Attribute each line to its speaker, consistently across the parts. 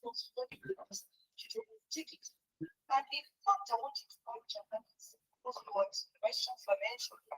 Speaker 1: And in fact, I want you to go Japanese because your expressions were mentioned.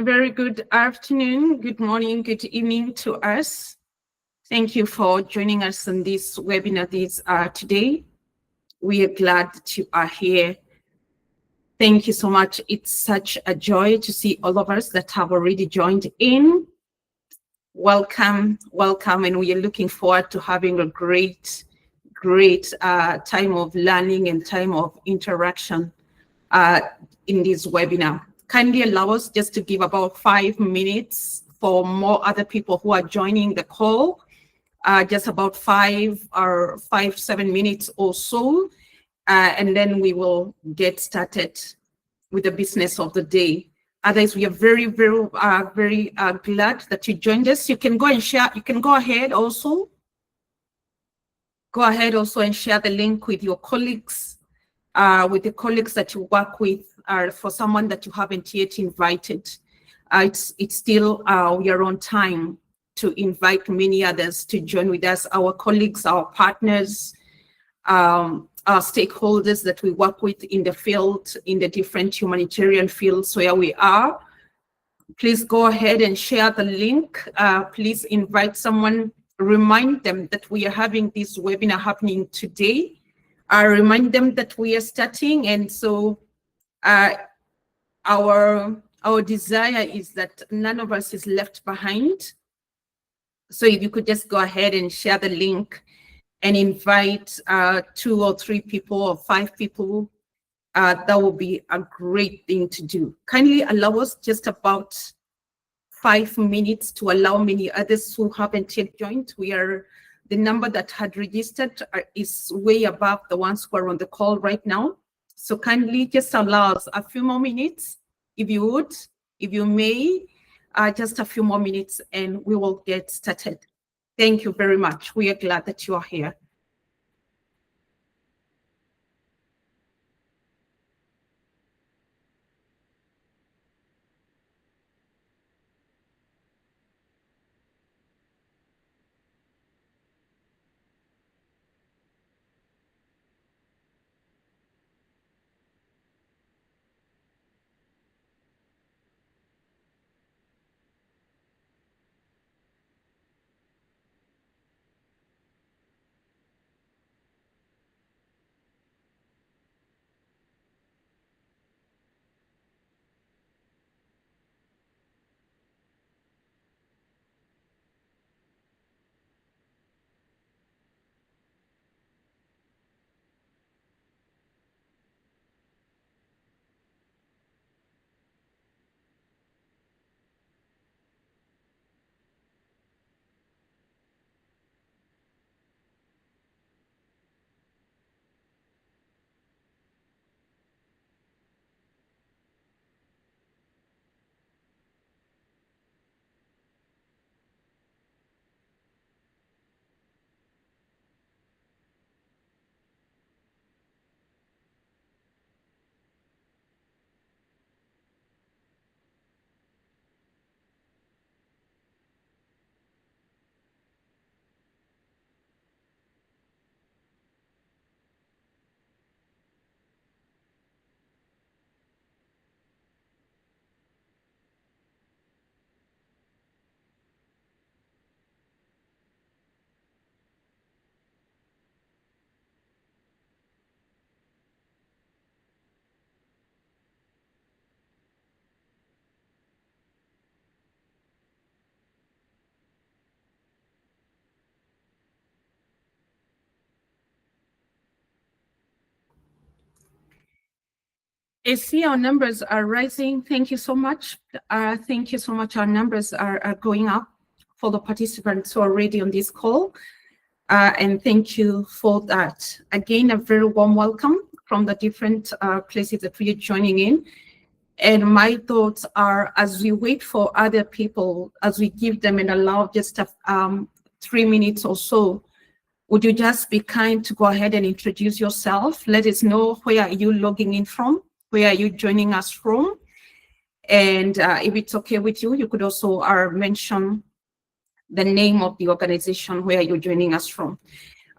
Speaker 2: A very good afternoon, good morning, good evening to us. Thank you for joining us on this webinar today. We are glad that you are here. Thank you so much. It's such a joy to see all of us that have already joined in. Welcome, welcome, and we are looking forward to having a great time of learning and time of interaction in this webinar. Kindly allow us just to give about 5 minutes for more other people who are joining the call, just about 7 minutes or so, and then we will get started with the business of the day. Others, we are very glad that you joined us. You can go and share. You can go ahead also. Go ahead also and share the link with your colleagues, with the colleagues that you work with, for someone that you haven't yet invited. It's still we are on time to invite many others to join with us, our colleagues, our partners, our stakeholders that we work with in the field, in the different humanitarian fields where we are. Please go ahead and share the link. Please invite someone, remind them that we are having this webinar happening today. Remind them that we are starting, and so our desire is that none of us is left behind. So if you could just go ahead and share the link and invite 2 or 3 people or 5 people, that will be a great thing to do. Kindly allow us just about 5 minutes to allow many others who haven't yet joined. The number that had registered is way above the ones who are on the call right now. So kindly just allow us a few more minutes, if you would, if you may, just a few more minutes and we will get started. Thank you very much. We are glad that you are here. I see our numbers are rising. Thank you so much. Thank you so much. Our numbers are going up for the participants who are already on this call. And thank you for that. Again, a very warm welcome from the different places that we are joining in. And my thoughts are, as we wait for other people, as we give them and allow just 3 minutes or so, would you just be kind to go ahead and introduce yourself? Let us know where are you logging in from, where are you joining us from? And if it's okay with you, you could also mention the name of the organization where you're joining us from.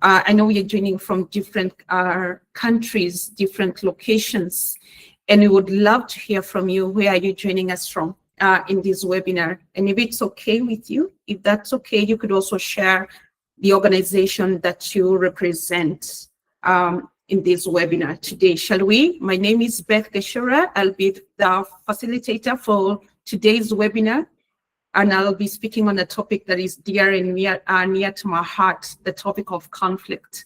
Speaker 2: I know we are joining from different countries, different locations, and we would love to hear from you. Where are you joining us from? in this webinar. And if it's okay with you, if that's okay, you could also share the organization that you represent in this webinar today. Shall we? My name is Beth Geshura. I'll be the facilitator for today's webinar, and I'll be speaking on a topic that is dear and near to my heart, the topic of conflict.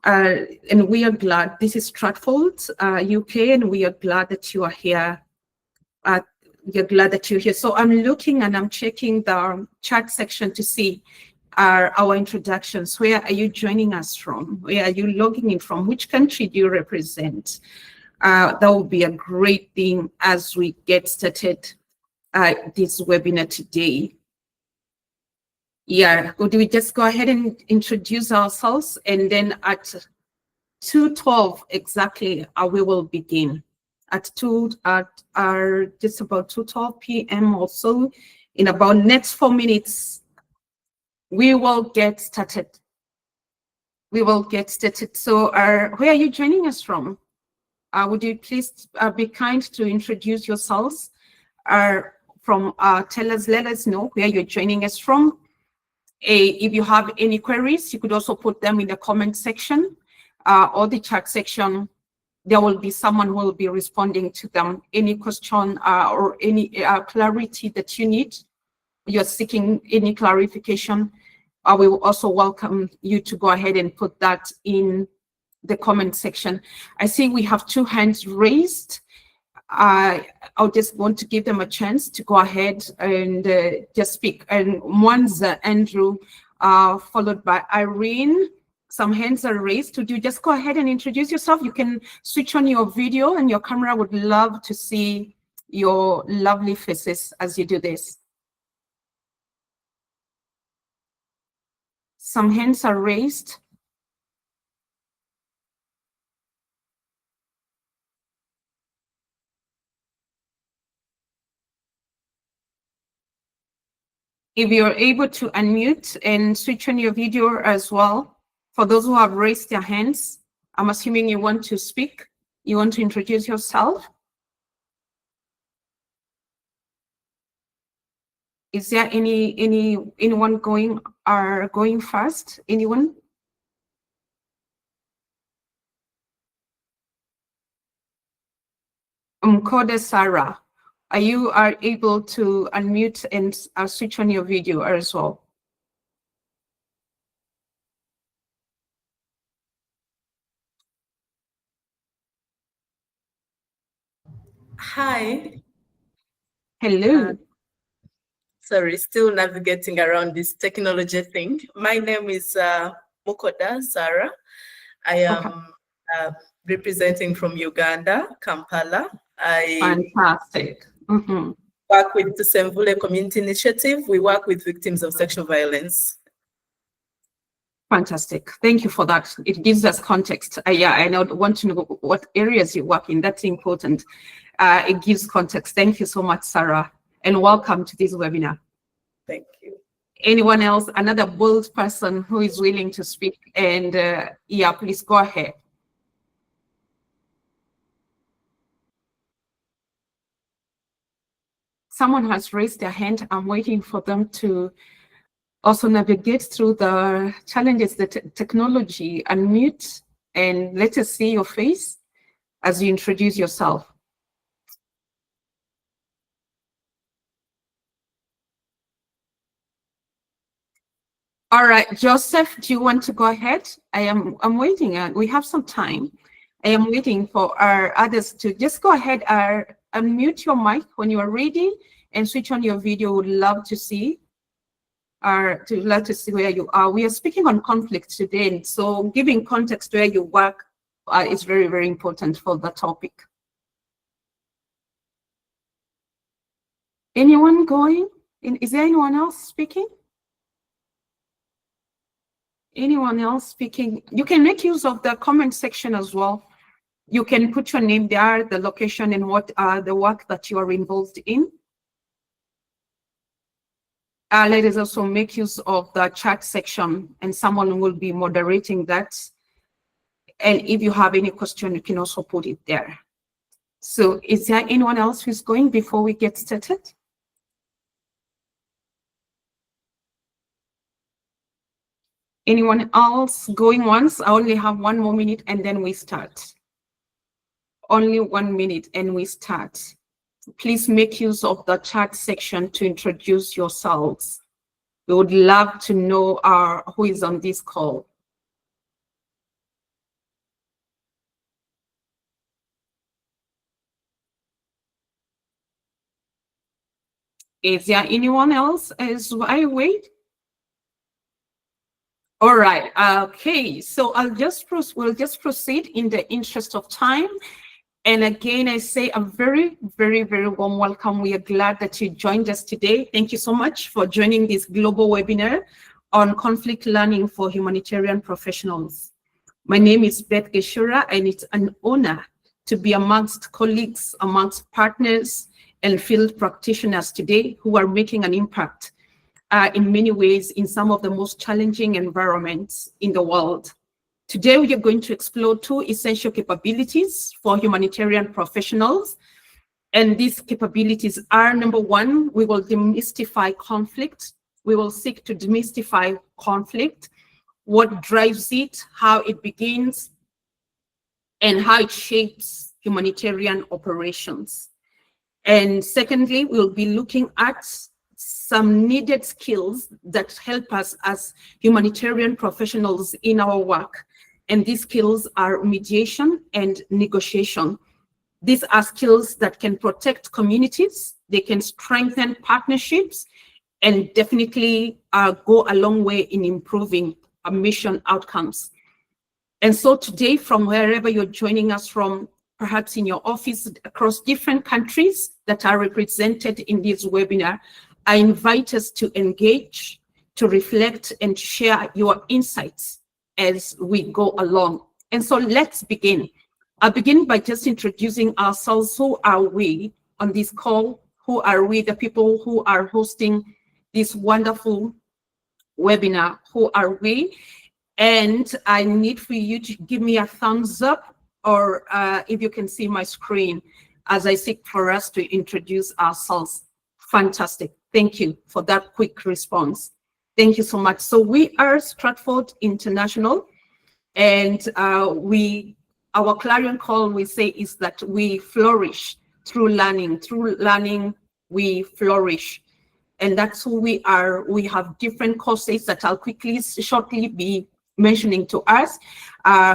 Speaker 2: And we are glad, this is Stratford, UK, and we are glad that you are here. We're glad that you're here. So I'm looking and I'm checking the chat section to see our introductions. Where are you joining us from? Where are you logging in from? Which country do you represent? That would be a great thing as we get started this webinar today. Yeah, would we just go ahead and introduce ourselves, and then at 2:12 exactly we will begin. At just about 2:12 p.m. also, in about next 4 minutes, we will get started. We will get started. So where are you joining us from? Would you please be kind to introduce yourselves? Let us know where you're joining us from. If you have any queries, you could also put them in the comment section or the chat section. There will be someone who will be responding to them. Any question or any clarity that you need, you're seeking any clarification, we will also welcome you to go ahead and put that in the comment section. I see we have 2 hands raised. I'll just want to give them a chance to go ahead and just speak. And one's Andrew, followed by Irene. Some hands are raised. Could you just go ahead and introduce yourself? You can switch on your video and your camera. Would love to see your lovely faces as you do this. Some hands are raised. If you're able to unmute and switch on your video as well, for those who have raised their hands, I'm assuming you want to speak, you want to introduce yourself. Is there anyone going first? Anyone? Mkode Sarah, are you able to unmute and switch on your video as well?
Speaker 3: Hi.
Speaker 2: Hello.
Speaker 3: Sorry, still navigating around this technology thing. My name is Mukoda Sarah. I am representing from Uganda, Kampala.
Speaker 2: Fantastic.
Speaker 3: Work with the Semvule Community Initiative. We work with victims of sexual violence.
Speaker 2: Fantastic. Thank you for that. It gives us context. Yeah, I want to know what areas you work in. That's important. It gives context. Thank you so much, Sarah, and welcome to this webinar.
Speaker 3: Thank you.
Speaker 2: Anyone else, another bold person who is willing to speak? And yeah, please go ahead. Someone has raised their hand. I'm waiting for them to also navigate through the challenges that technology. Unmute and let us see your face as you introduce yourself. All right, Joseph, do you want to go ahead? I'm waiting. We have some time. I am waiting for our others to just go ahead. Unmute your mic when you are ready and switch on your video. Would love to see. Where you are. We are speaking on conflict today, and so giving context where you work is very, very important for the topic. Anyone going? Is there anyone else speaking? Anyone else speaking? You can make use of the comment section as well. You can put your name there, the location, and what the work that you are involved in. Let us also make use of the chat section, and someone will be moderating that. And if you have any question, you can also put it there. So is there anyone else who's going before we get started? Anyone else going once? I only have 1 more minute and then we start. Only 1 minute and we start. Please make use of the chat section to introduce yourselves. We would love to know who is on this call. Is there anyone else as I wait? All right. Okay. So we'll just proceed in the interest of time. And again, I say a very, very, very warm welcome. We are glad that you joined us today. Thank you so much for joining this global webinar on conflict learning for humanitarian professionals. My name is Beth Geshura, and it's an honor to be amongst colleagues, amongst partners and field practitioners today who are making an impact in many ways in some of the most challenging environments in the world. Today, we are going to explore 2 essential capabilities for humanitarian professionals. And these capabilities are, number 1, we will demystify conflict. We will seek to demystify conflict, what drives it, how it begins, and how it shapes humanitarian operations. And secondly, we'll be looking at some needed skills that help us as humanitarian professionals in our work. And these skills are mediation and negotiation. These are skills that can protect communities, they can strengthen partnerships, and definitely go a long way in improving our mission outcomes. And so today, from wherever you're joining us from, perhaps in your office across different countries that are represented in this webinar, I invite us to engage, to reflect, and to share your insights as we go along. And so let's begin. I'll begin by just introducing ourselves. Who are we on this call? Who are we, the people who are hosting this wonderful webinar? Who are we? And I need for you to give me a thumbs up, or if you can see my screen as I seek for us to introduce ourselves. Fantastic. Thank you for that quick response. Thank you so much. So we are Stratford International, and our clarion call, we say, is that we flourish through learning. Through learning, we flourish. And that's who we are. We have different courses that I'll shortly be mentioning to us,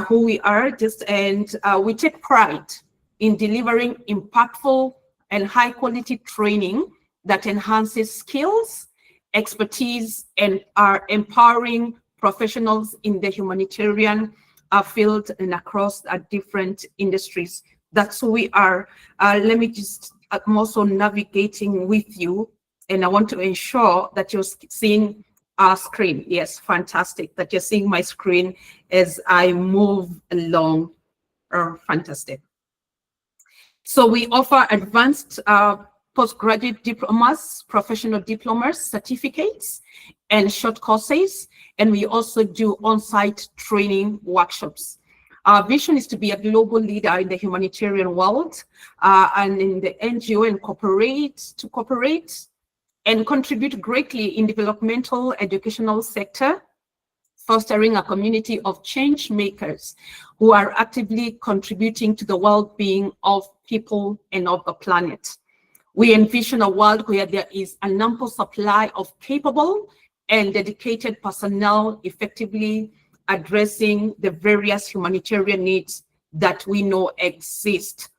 Speaker 2: who we are, and we take pride in delivering impactful and high quality training that enhances skills, expertise, and are empowering professionals in the humanitarian field and across different industries. That's who we are. I'm also navigating with you, and I want to ensure that you're seeing our screen. Yes, fantastic that you're seeing my screen as I move along. Fantastic. So we offer advanced postgraduate diplomas, professional diplomas, certificates, and short courses. And we also do on-site training workshops. Our vision is to be a global leader in the humanitarian world and in the NGO and cooperate and contribute greatly in developmental educational sector, fostering a community of change makers who are actively contributing to the well-being of people and of the planet. We envision a world where there is an ample supply of capable and dedicated personnel effectively addressing the various humanitarian needs that we know exist.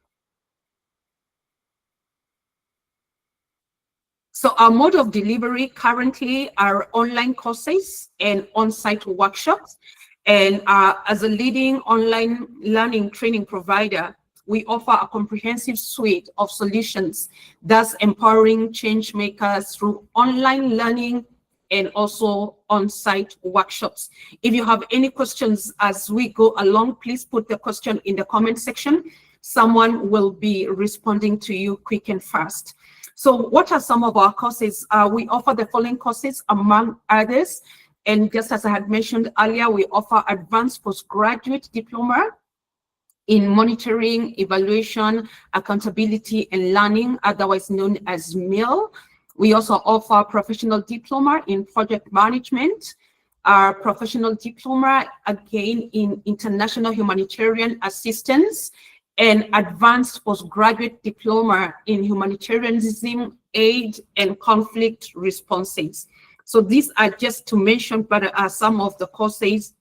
Speaker 2: So our mode of delivery currently are online courses and on-site workshops. And as a leading online learning training provider, we offer a comprehensive suite of solutions, thus empowering change makers through online learning and also on-site workshops. If you have any questions as we go along, please put the question in the comment section. Someone will be responding to you quick and fast. So what are some of our courses? We offer the following courses, among others. And just as I had mentioned earlier, we offer advanced postgraduate diploma, in monitoring, evaluation, accountability, and learning, otherwise known as MEAL. We also offer professional diploma in project management, our professional diploma, again, in international humanitarian assistance, and advanced postgraduate diploma in humanitarianism, aid, and conflict responses. So these are just to mention, but are some of the courses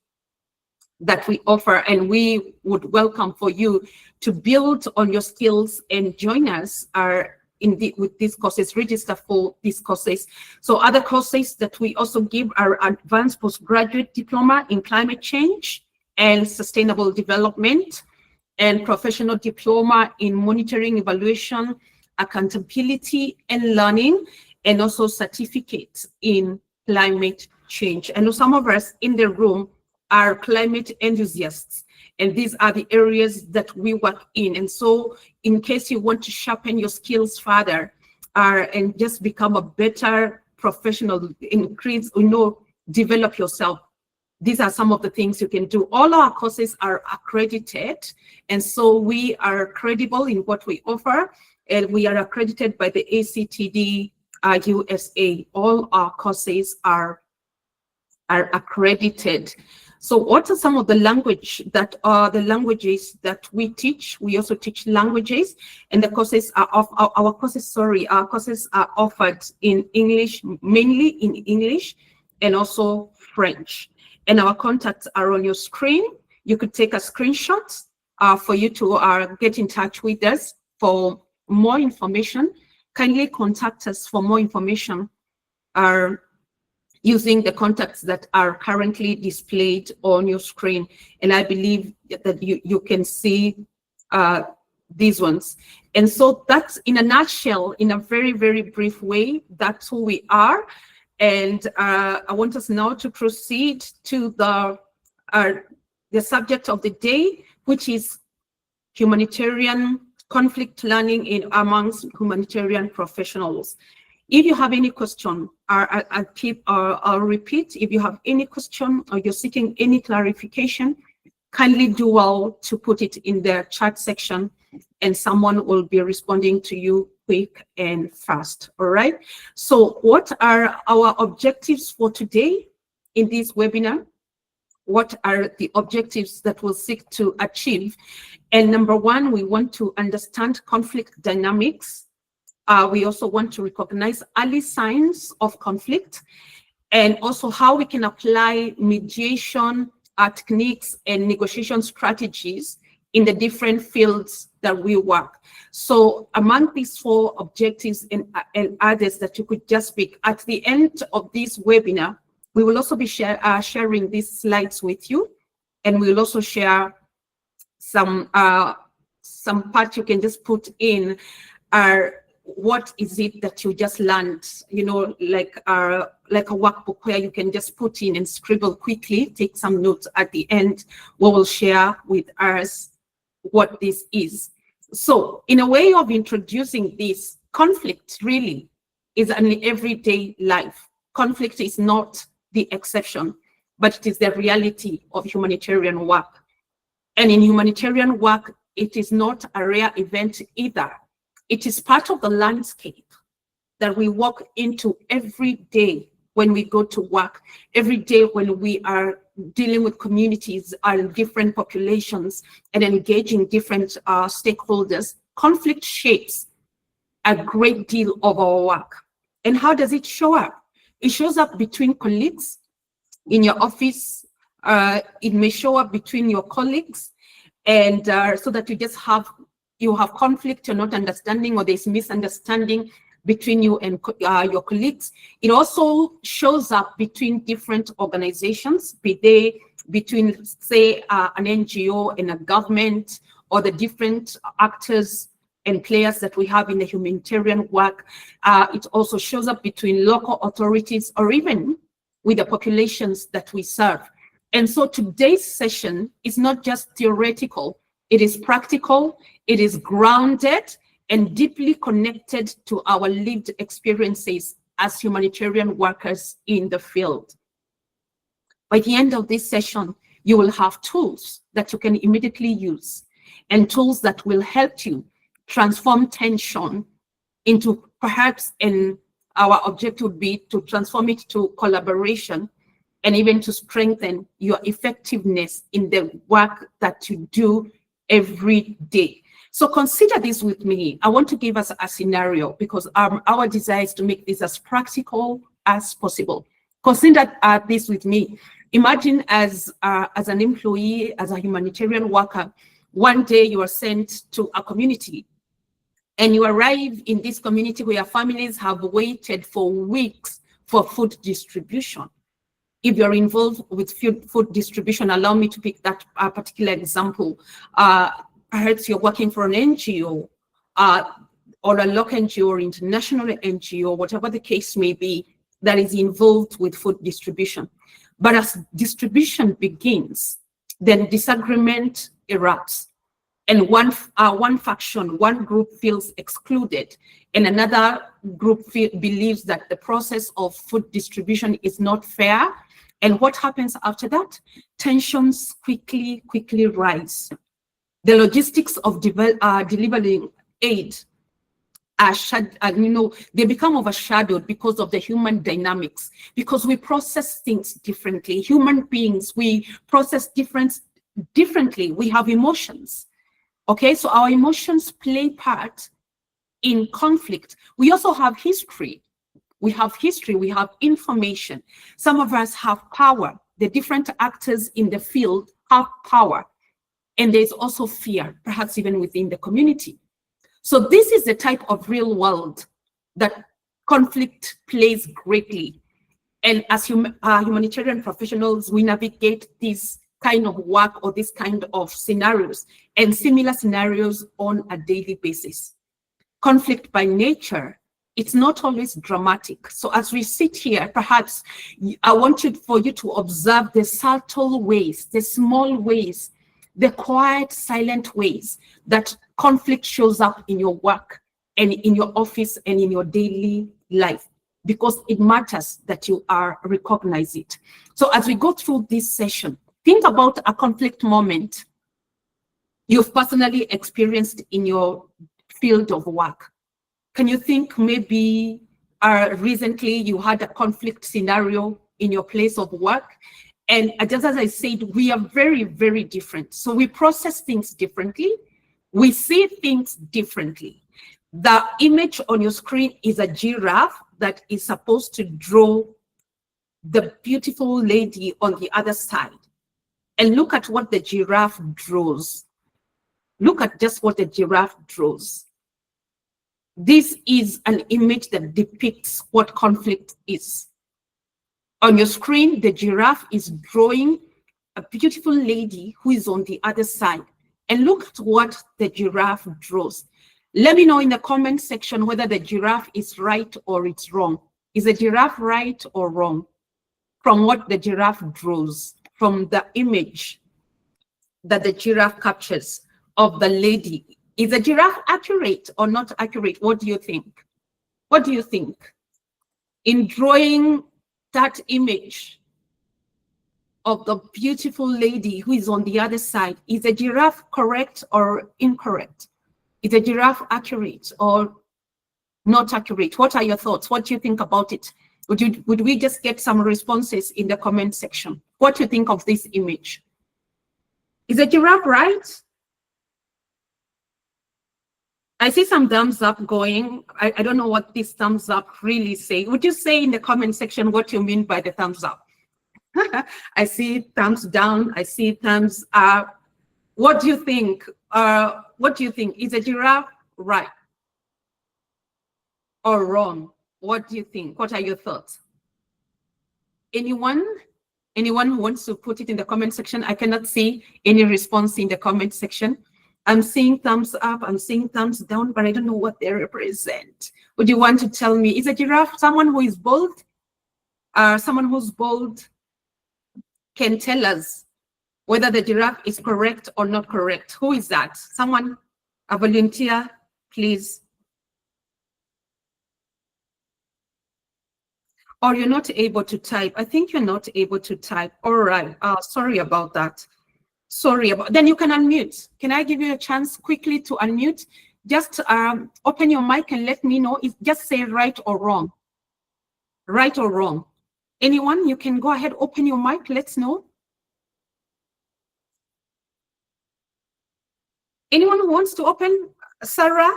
Speaker 2: that we offer, and we would welcome for you to build on your skills and join us with these courses, register for these courses. So other courses that we also give are advanced postgraduate diploma in climate change and sustainable development, and professional diploma in monitoring, evaluation, accountability, and learning, and also certificates in climate change. I know some of us in the room are climate enthusiasts, and these are the areas that we work in. And so in case you want to sharpen your skills further and just become a better professional, increase, develop yourself, these are some of the things you can do. All our courses are accredited, and so we are credible in what we offer, and we are accredited by the ACTD USA. All our courses are accredited. So what are some of the languages that we teach? We also teach languages, and the courses are our courses are offered in English, mainly in English, and also French. And our contacts are on your screen. You could take a screenshot for you to get in touch with us for more information. Kindly contact us for more information using the contacts that are currently displayed on your screen. And I believe that you can see these ones. And so that's, in a nutshell, in a very, very brief way, that's who we are. And I want us now to proceed to the subject of the day, which is humanitarian conflict learning amongst humanitarian professionals. If you have any question, I'll repeat. If you have any question or you're seeking any clarification, kindly do well to put it in the chat section, and someone will be responding to you quick and fast. All right. So what are our objectives for today in this webinar? What are the objectives that we'll seek to achieve? And number one, we want to understand conflict dynamics. We also want to recognize early signs of conflict, and also how we can apply mediation techniques and negotiation strategies in the different fields that we work. So among these four objectives and others that you could just pick, at the end of this webinar, we will also be sharing these slides with you, and we will also share some parts you can just put in what is it that you just learned, like a workbook where you can just put in and scribble quickly, take some notes at the end. We will share with us what this is. So in a way of introducing this, conflict really is an everyday life. Conflict is not the exception, but it is the reality of humanitarian work. And in humanitarian work, it is not a rare event either. It is part of the landscape that we walk into every day when we go to work, every day when we are dealing with communities and different populations and engaging different stakeholders. Conflict shapes a great deal of our work. And how does it show up? It shows up between colleagues in your office. It may show up between your colleagues, and so that you have conflict, you're not understanding, or there's misunderstanding between you and your colleagues. It also shows up between different organizations, be they between, say, an NGO and a government, or the different actors and players that we have in the humanitarian work. It also shows up between local authorities, or even with the populations that we serve. And so today's session is not just theoretical, it is practical, it is grounded and deeply connected to our lived experiences as humanitarian workers in the field. By the end of this session, you will have tools that you can immediately use. and tools that will help you transform tension into perhaps, and our objective would be to transform it to collaboration and even to strengthen your effectiveness in the work that you do every day. So consider this with me. I want to give us a scenario because our desire is to make this as practical as possible. Consider this with me. Imagine as an employee, as a humanitarian worker, one day you are sent to a community and you arrive in this community where families have waited for weeks for food distribution. If you're involved with food distribution, allow me to pick that particular example. Perhaps you're working for an NGO or a local NGO or international NGO, whatever the case may be, that is involved with food distribution. But as distribution begins, then disagreement erupts. And one faction, one group feels excluded, and another group believes that the process of food distribution is not fair. And what happens after that? Tensions quickly rise. The logistics of delivering aid they become overshadowed because of the human dynamics, because we process things differently. Human beings, we process differently. We have emotions. Okay, so our emotions play part in conflict. We also have history. We have history, we have information. Some of us have power. The different actors in the field have power. And there's also fear, perhaps even within the community. So this is the type of real world that conflict plays greatly. And as humanitarian professionals, we navigate this kind of work or this kind of scenarios and similar scenarios on a daily basis. Conflict by nature, it's not always dramatic. So as we sit here, perhaps I want for you to observe the subtle ways, the small ways, the quiet, silent ways that conflict shows up in your work and in your office and in your daily life, because it matters that you recognize it. So as we go through this session, think about a conflict moment you've personally experienced in your field of work. Can you think maybe recently you had a conflict scenario in your place of work? And just as I said, we are very, very different. So we process things differently. We see things differently. The image on your screen is a giraffe that is supposed to draw the beautiful lady on the other side. And look at what the giraffe draws. Look at just what the giraffe draws. This is an image that depicts what conflict is. On your screen, the giraffe is drawing a beautiful lady who is on the other side. And look at what the giraffe draws. Let me know in the comment section whether the giraffe is right or it's wrong. Is the giraffe right or wrong? From what the giraffe draws, from the image that the giraffe captures of the lady. Is the giraffe accurate or not accurate? What do you think? What do you think? In drawing that image of the beautiful lady who is on the other side, is the giraffe correct or incorrect? Is the giraffe accurate or not accurate? What are your thoughts? What do you think about it? Would we just get some responses in the comment section? What do you think of this image? Is the giraffe right? I see some thumbs up going. I don't know what this thumbs up really say. Would you say in the comment section what you mean by the thumbs up? I see thumbs down. I see thumbs up. What do you think? What do you think? Is a giraffe right or wrong? What do you think? What are your thoughts? Anyone? Anyone who wants to put it in the comment section? I cannot see any response in the comment section. I'm seeing thumbs up, I'm seeing thumbs down, but I don't know what they represent. Would you want to tell me, is a giraffe someone who is bold? Someone who's bold can tell us whether the giraffe is correct or not correct. Who is that? Someone, a volunteer, please. Or you're not able to type. I think you're not able to type. All right, sorry about that. Sorry about, then you can unmute. Can I give you a chance quickly to unmute? Just open your mic and let me know. Just say right or wrong. Right or wrong. Anyone, you can go ahead, open your mic, let's know. Anyone who wants to open? Sarah?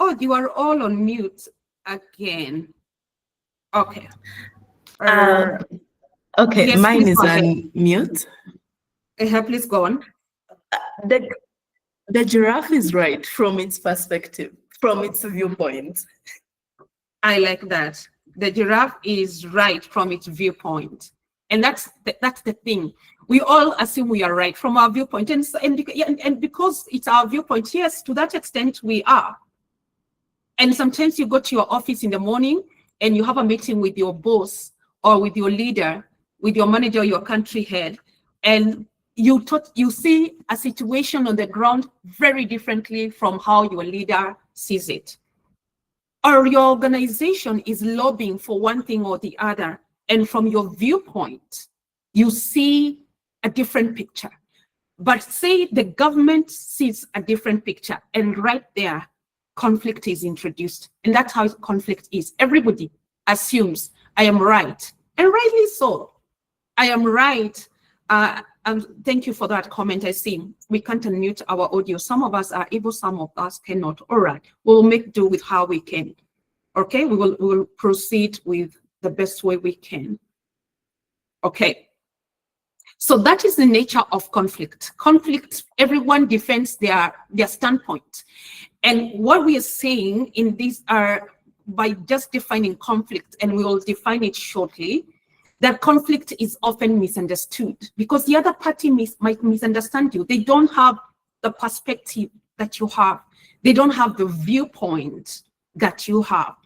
Speaker 2: Oh, you are all on mute again. Okay.
Speaker 3: Okay,
Speaker 2: yes,
Speaker 3: mine is
Speaker 2: go ahead.
Speaker 3: on mute.
Speaker 2: Please go on.
Speaker 3: The giraffe is right from its perspective, from its viewpoint.
Speaker 2: I like that. The giraffe is right from its viewpoint. And that's the thing. We all assume we are right from our viewpoint. And because it's our viewpoint, yes, to that extent we are. And sometimes you go to your office in the morning and you have a meeting with your boss or with your leader, with your manager, your country head, and you see a situation on the ground very differently from how your leader sees it. Or your organization is lobbying for one thing or the other, and from your viewpoint, you see a different picture. But say the government sees a different picture, and right there, conflict is introduced. And that's how conflict is. Everybody assumes I am right, and rightly so. I am right. Thank you for that comment. I see we can't unmute our audio. Some of us are able, some of us cannot. All right, we'll make do with how we can. Okay, we will proceed with the best way we can. Okay, so that is the nature of conflict. Conflict, everyone defends their standpoint. And what we are saying in these are, by just defining conflict, and we will define it shortly, that conflict is often misunderstood because the other party might misunderstand you. They don't have the perspective that you have. They don't have the viewpoint that you have.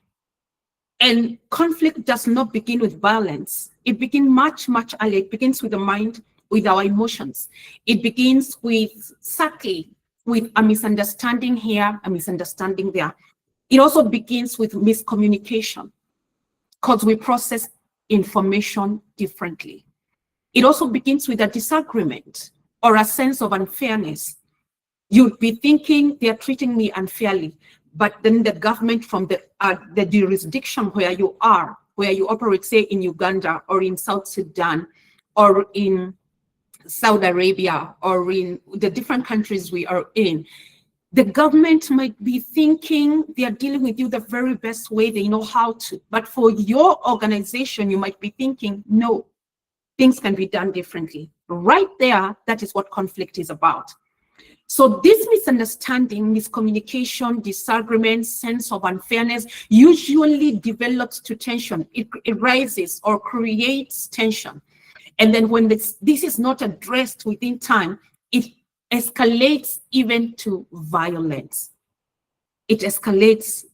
Speaker 2: And conflict does not begin with violence. It begins much, much earlier. It begins with the mind, with our emotions. It begins with subtly, with a misunderstanding here, a misunderstanding there. It also begins with miscommunication because we process information differently. It also begins with a disagreement or a sense of unfairness. You'd be thinking they're treating me unfairly, but then the government from the jurisdiction where you are, where you operate, say in Uganda or in South Sudan or in Saudi Arabia or in the different countries we are in, the government might be thinking they are dealing with you the very best way they know how to. But for your organization, you might be thinking, no, things can be done differently. Right there, that is what conflict is about. So this misunderstanding, miscommunication, disagreement, sense of unfairness usually develops to tension. It rises or creates tension. And then when this is not addressed within time, it escalates even to violence. It escalates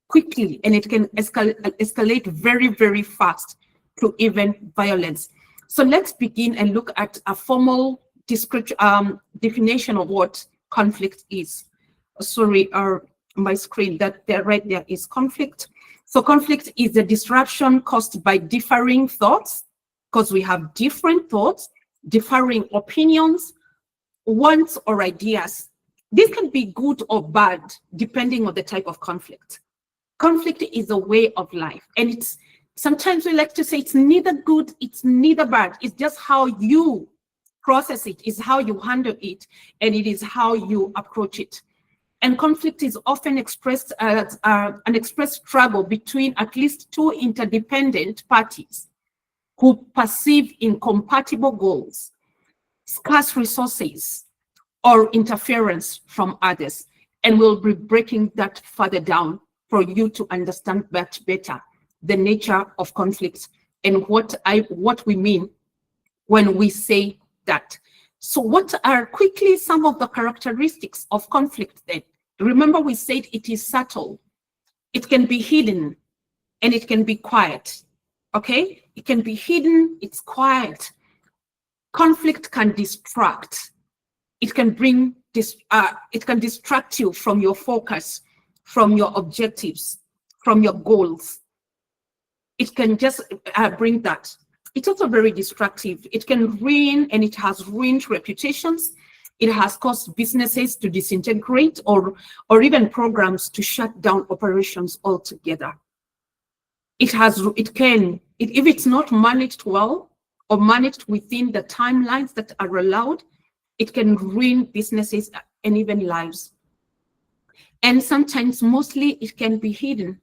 Speaker 2: quickly, and it can escalate very, very fast to even violence. So let's begin and look at a formal definition of what conflict is. Sorry, my screen, that there right there is conflict. So conflict is the disruption caused by differing thoughts, because we have different thoughts, differing opinions, wants or ideas. This can be good or bad depending on the type of conflict. Conflict is a way of life, and it's sometimes we like to say it's neither good, it's neither bad. It's just how you process it, is how you handle it, and it is how you approach it. And conflict is often expressed as an expressed struggle between at least two interdependent parties who perceive incompatible goals, scarce resources, or interference from others. And we'll be breaking that further down for you to understand that better, the nature of conflicts and what we mean when we say that. So what are quickly some of the characteristics of conflict then? Remember, we said it is subtle, it can be hidden, and it can be quiet. Okay, it can be hidden, it's quiet. Conflict can distract. It can bring this. It can distract you from your focus, from your objectives, from your goals. It can just bring that. it's also very destructive. It can ruin, and it has ruined reputations. It has caused businesses to disintegrate or even programs to shut down operations altogether. If it's not managed well or managed within the timelines that are allowed, it can ruin businesses and even lives. And sometimes, mostly, it can be hidden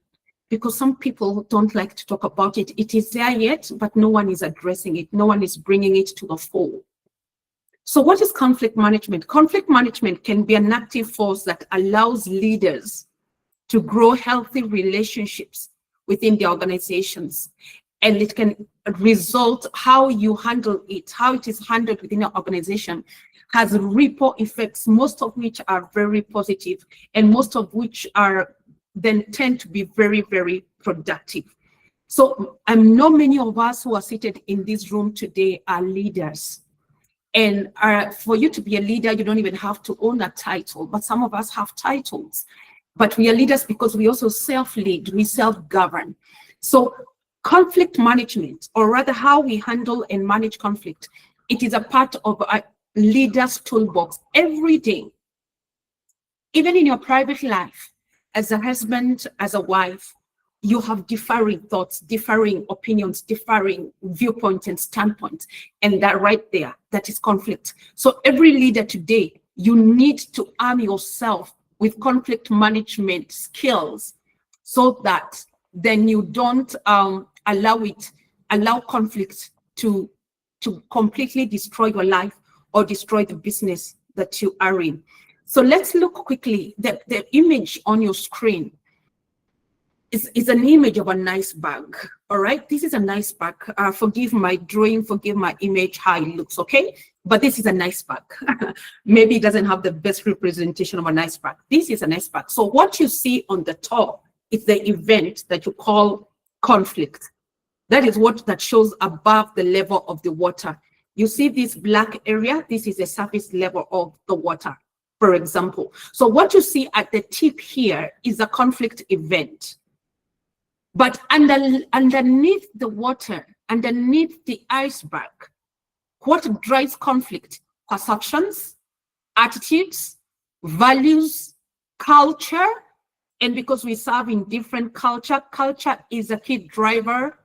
Speaker 2: because some people don't like to talk about it. It is there yet, but no one is addressing it. No one is bringing it to the fore. So what is conflict management? Conflict management can be an active force that allows leaders to grow healthy relationships within the organizations. And it can result, how you handle it, how it is handled within an organization, has ripple effects, most of which are very positive, and most of which are then tend to be very, very productive. So I know many of us who are seated in this room today are leaders. And for you to be a leader, you don't even have to own a title, but some of us have titles. But we are leaders because we also self-lead, we self-govern. So conflict management, or rather how we handle and manage conflict, it is a part of a leader's toolbox every day. Even in your private life, as a husband, as a wife, you have differing thoughts, differing opinions, differing viewpoints and standpoints. And that right there, that is conflict. So every leader today, you need to arm yourself with conflict management skills so that then you don't allow conflict to completely destroy your life or destroy the business that you are in. So let's look quickly. The image on your screen is an image of a nice bag. All right, this is a nice bag. Forgive my drawing, forgive my image, how it looks, okay? But this is a nice bag. Maybe it doesn't have the best representation of a nice bag. This is a nice bag. So what you see on the top is the event that you call conflict. That is what that shows above the level of the water. You see this black area? This is the surface level of the water, for example. So what you see at the tip here is a conflict event. But underneath the water, underneath the iceberg, what drives conflict? Perceptions, attitudes, values, culture. And because we serve in different culture is a key driver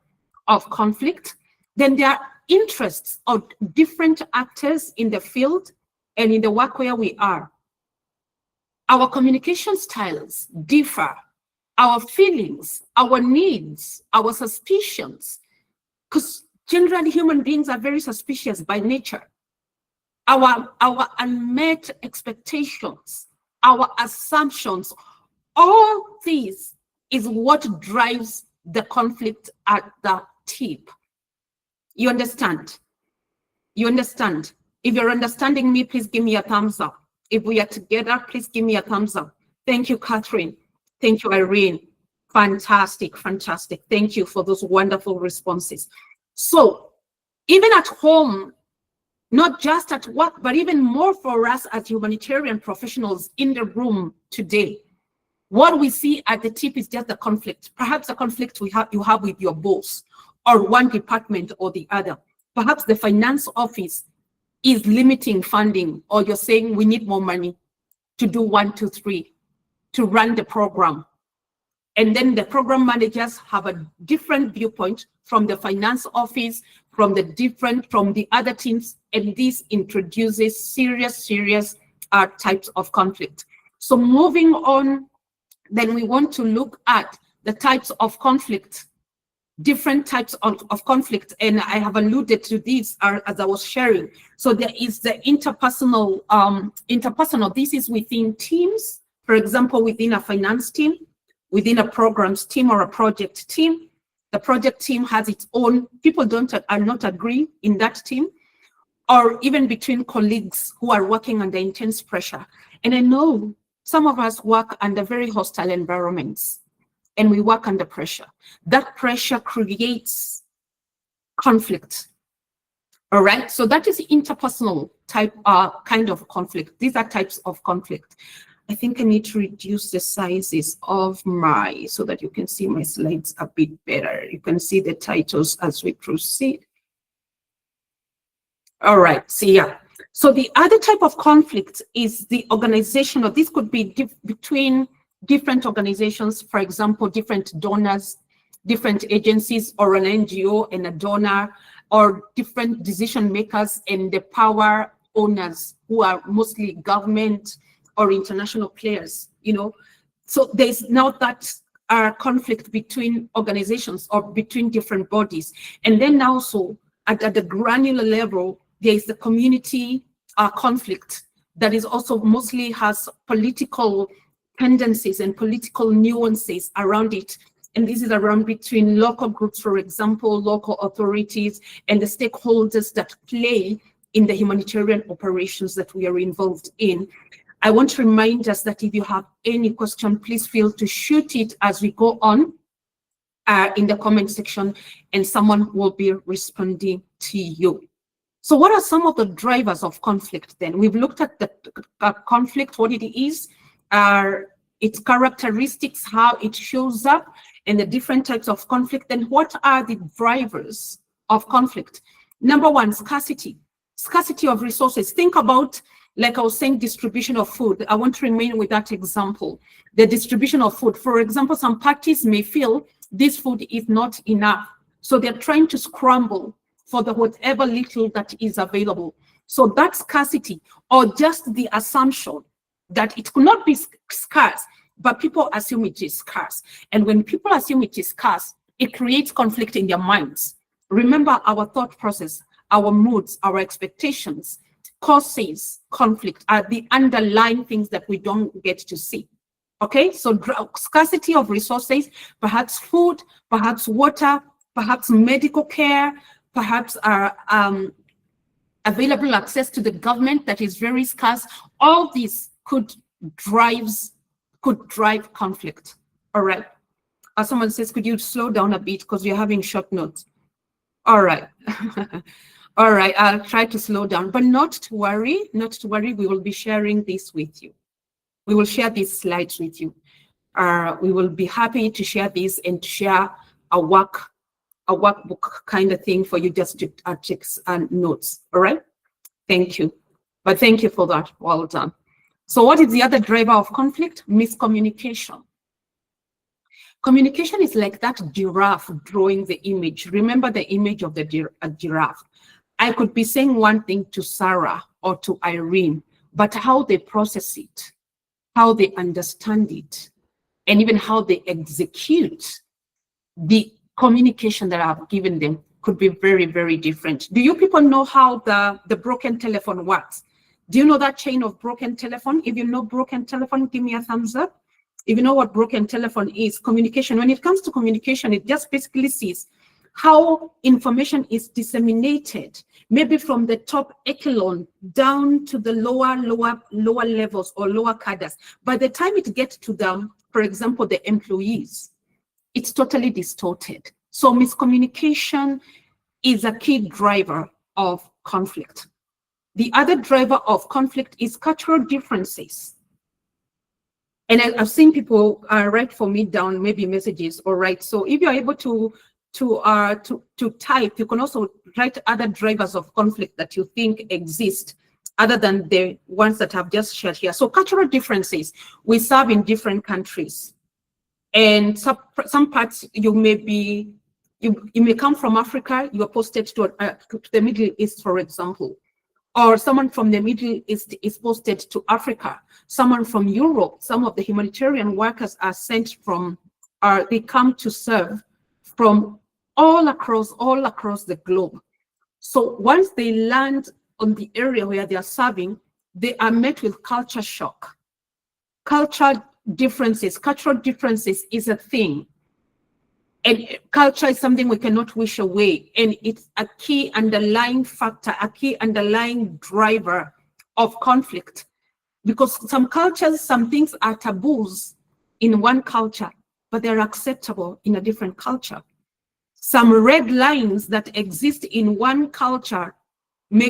Speaker 2: of conflict. Then there are interests of different actors in the field and in the work where we are. Our communication styles differ. Our feelings, our needs, our suspicions, because generally human beings are very suspicious by nature. Our unmet expectations, our assumptions, all these is what drives the conflict at the tip. You understand? You understand? If you're understanding me, please give me a thumbs up. If we are together, please give me a thumbs up. Thank you, Catherine. Thank you, Irene. Fantastic, fantastic. Thank you for those wonderful responses. So even at home, not just at work, but even more for us as humanitarian professionals in the room today, what we see at the tip is just the conflict. Perhaps the conflict you have with your boss or one department or the other. Perhaps the finance office is limiting funding, or you're saying we need more money to do 1, 2, 3. To run the program. And then the program managers have a different viewpoint from the finance office, from the other teams, and this introduces serious types of conflict. So moving on, then we want to look at the types of conflict, different types of conflict, and I have alluded to these as I was sharing. So there is the interpersonal. This is within teams. For example, within a finance team, within a programs team or a project team, the project team has its own, people are not agree in that team, or even between colleagues who are working under intense pressure. And I know some of us work under very hostile environments and we work under pressure. That pressure creates conflict. All right, so that is interpersonal type kind of conflict. These are types of conflict. I think I need to reduce the sizes of so that you can see my slides a bit better. You can see the titles as we proceed. All right, so yeah. So the other type of conflict is the organizational. This could be between different organizations, for example, different donors, different agencies, or an NGO and a donor, or different decision makers and the power owners who are mostly government or international players, you know. So there's now that conflict between organizations or between different bodies. And then also at the granular level, there is the community conflict that is also mostly has political tendencies and political nuances around it. And this is around between local groups, for example, local authorities and the stakeholders that play in the humanitarian operations that we are involved in. I want to remind us that if you have any question, please feel to shoot it as we go on in the comment section, and someone will be responding to you. So what are some of the drivers of conflict then? We've looked at the conflict, what it is, its characteristics, how it shows up, and the different types of conflict, and what are the drivers of conflict. Number one, scarcity of resources. Think about, like I was saying, distribution of food. I want to remain with that example. The distribution of food. For example, some parties may feel this food is not enough. So they're trying to scramble for the whatever little that is available. So that scarcity, or just the assumption that it could not be scarce, but people assume it is scarce. And when people assume it is scarce, it creates conflict in their minds. Remember, our thought process, our moods, our expectations causes conflict, are the underlying things that we don't get to see. Okay, so scarcity of resources, perhaps food, perhaps water, perhaps medical care, perhaps available access to the government that is very scarce. All these could drive conflict. All right. Someone says, could you slow down a bit because you're having short notes? All right. All right, I'll try to slow down, but not to worry, we will be sharing this with you. We will share these slides with you. We will be happy to share this and to share a workbook kind of thing for you just to take notes, all right? Thank you. But thank you for that, well done. So what is the other driver of conflict? Miscommunication. Communication is like that giraffe drawing the image. Remember the image of the giraffe. I could be saying one thing to Sarah or to Irene, but how they process it, how they understand it, and even how they execute the communication that I've given them could be very, very different. Do you people know how the broken telephone works? Do you know that chain of broken telephone? If you know broken telephone, give me a thumbs up. If you know what broken telephone is, communication. When it comes to communication, it just basically sees how information is disseminated, maybe from the top echelon down to the lower levels or lower cadres. By the time it gets to them, for example, the employees, it's totally distorted. So miscommunication is a key driver of conflict. The other driver of conflict is cultural differences. And I've seen people write for me down maybe messages or write. So if you're able to type, you can also write other drivers of conflict that you think exist other than the ones that I've just shared here. So cultural differences, we serve in different countries. And some parts you may come from Africa, you are posted to the Middle East, for example. Or someone from the Middle East is posted to Africa. Someone from Europe, some of the humanitarian workers are sent from, they come to serve from all across the globe. So once they land on the area where they are serving, they are met with culture shock. Cultural differences is a thing. And culture is something we cannot wish away. And it's a key underlying factor, a key underlying driver of conflict. Because some cultures, some things are taboos in one culture, but they're acceptable in a different culture. Some red lines that exist in one culture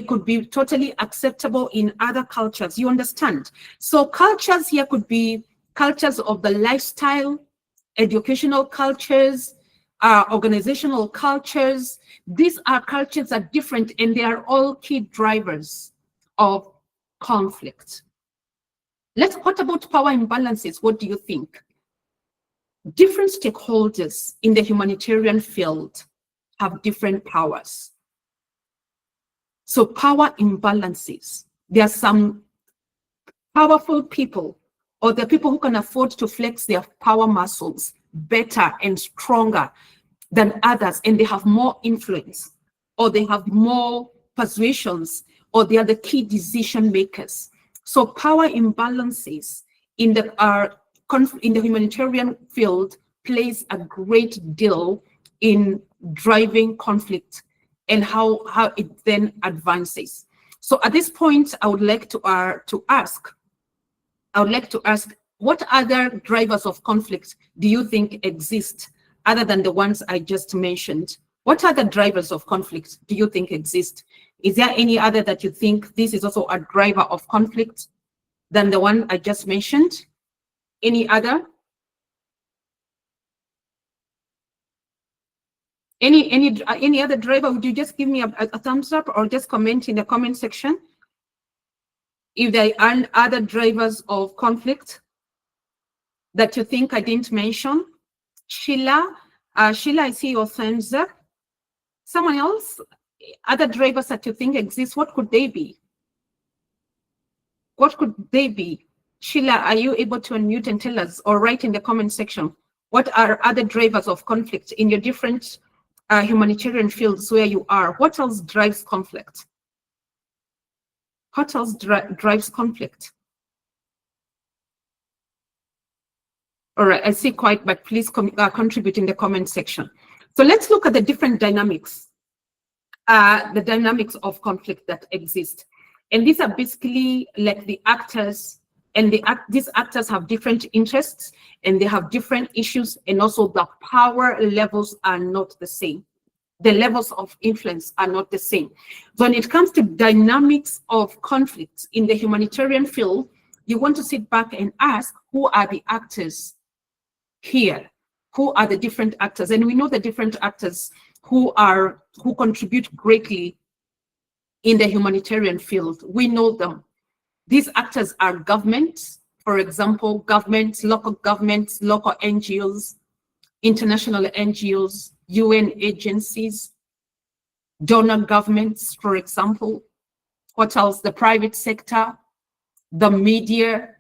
Speaker 2: could be totally acceptable in other cultures. You understand? So cultures here could be cultures of the lifestyle, educational cultures, organizational cultures. These are cultures that are different, and they are all key drivers of conflict. What about power imbalances? What do you think? Different stakeholders in the humanitarian field have different powers. So power imbalances, there are some powerful people, or the people who can afford to flex their power muscles better and stronger than others, and they have more influence, or they have more persuasions, or they are the key decision makers. So power imbalances in the humanitarian field plays a great deal in driving conflict and how it then advances. So at this point, I would like to ask, what other drivers of conflict do you think exist other than the ones I just mentioned? What other drivers of conflict do you think exist? Is there any other that you think this is also a driver of conflict than the one I just mentioned? Any other? Any other driver? Would you just give me a thumbs up or just comment in the comment section if there are other drivers of conflict that you think I didn't mention? Sheila, I see your thumbs up. Someone else? Other drivers that you think exist, what could they be? What could they be? Sheila, are you able to unmute and tell us, or write in the comment section, what are other drivers of conflict in your different humanitarian fields where you are? What else drives conflict? What else drives conflict? All right, I see quite, but please contribute in the comment section. So let's look at the different dynamics, of conflict that exist. And these are basically like the actors, and these actors have different interests, and they have different issues, and also the power levels are not the same. The levels of influence are not the same. When it comes to dynamics of conflict in the humanitarian field, you want to sit back and ask, who are the actors here? Who are the different actors? And we know the different actors who contribute greatly in the humanitarian field. We know them. These actors are governments, for example, governments, local NGOs, international NGOs, UN agencies, donor governments, for example. What else? The private sector, the media,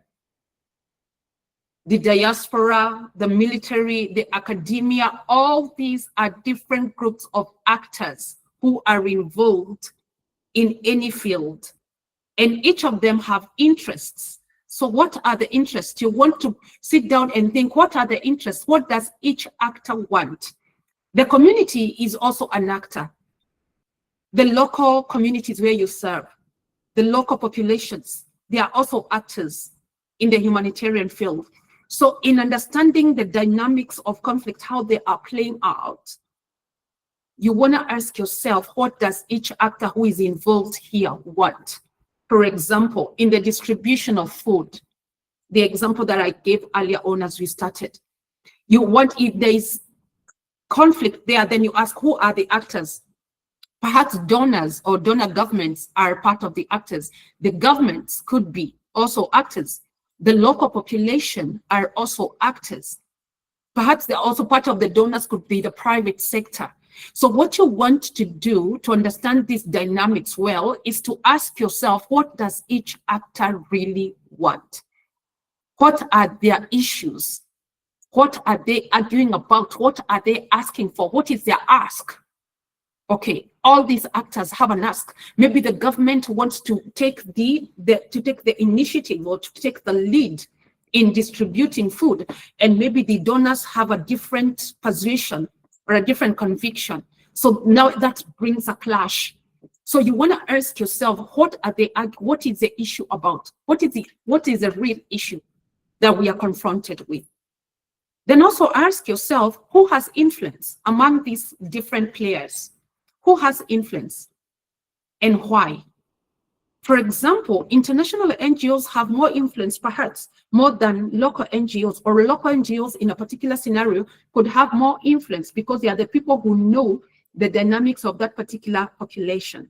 Speaker 2: the diaspora, the military, the academia. All these are different groups of actors who are involved in any field, and each of them have interests. So what are the interests? You want to sit down and think, what are the interests? What does each actor want? The community is also an actor. The local communities where you serve, the local populations, they are also actors in the humanitarian field. So in understanding the dynamics of conflict, how they are playing out, you want to ask yourself, what does each actor who is involved here want? For example, in the distribution of food, the example that I gave earlier on as we started, you want, if there is conflict there, then you ask, who are the actors? Perhaps donors or donor governments are part of the actors. The governments could be also actors. The local population are also actors. Perhaps they're also part of the donors, could be the private sector. So what you want to do to understand these dynamics well is to ask yourself, what does each actor really want? What are their issues? What are they arguing about? What are they asking for? What is their ask? Okay, all these actors have an ask. Maybe the government wants to take the initiative or to take the lead in distributing food, and maybe the donors have a different position or a different conviction. So now that brings a clash. So you want to ask yourself, what is the issue about? What is the real issue that we are confronted with? Then also ask yourself, who has influence among these different players? Who has influence and why? For example, international NGOs have more influence, perhaps more than local NGOs, or local NGOs in a particular scenario could have more influence because they are the people who know the dynamics of that particular population.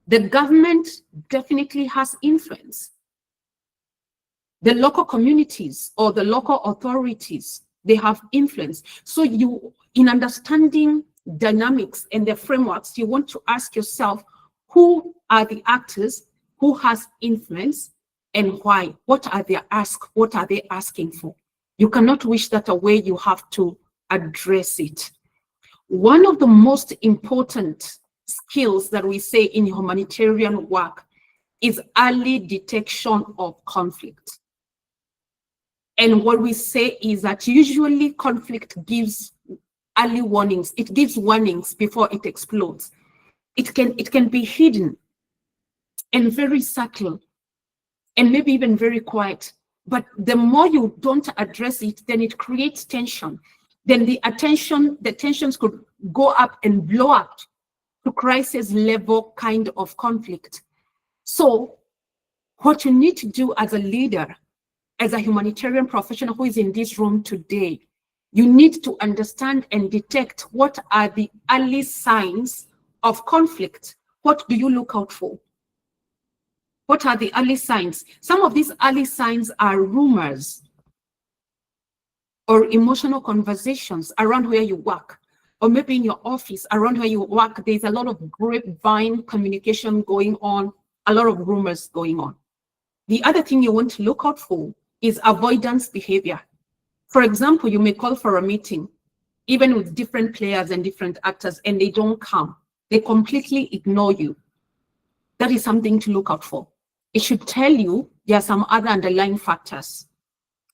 Speaker 2: The government definitely has influence. The local communities or the local authorities, they have influence. So you, in understanding dynamics and the frameworks, you want to ask yourself, who are the actors, who has influence, and why? What are they asking for? You cannot wish that away, you have to address it. One of the most important skills that we say in humanitarian work is early detection of conflict. And what we say is that usually conflict gives early warnings. It gives warnings before it explodes. It can be hidden and very subtle and maybe even very quiet. But the more you don't address it, then it creates tension. Then the tensions could go up and blow up to crisis level kind of conflict. So what you need to do as a leader, as a humanitarian professional who is in this room today, you need to understand and detect what are the early signs of conflict. What do you look out for? What are the early signs? Some of these early signs are rumors or emotional conversations around where you work, or maybe in your office around where you work. There's a lot of grapevine communication going on, a lot of rumors going on. The other thing you want to look out for is avoidance behavior. For example, you may call for a meeting, even with different players and different actors, and they don't come. They completely ignore you. That is something to look out for. It should tell you there are some other underlying factors.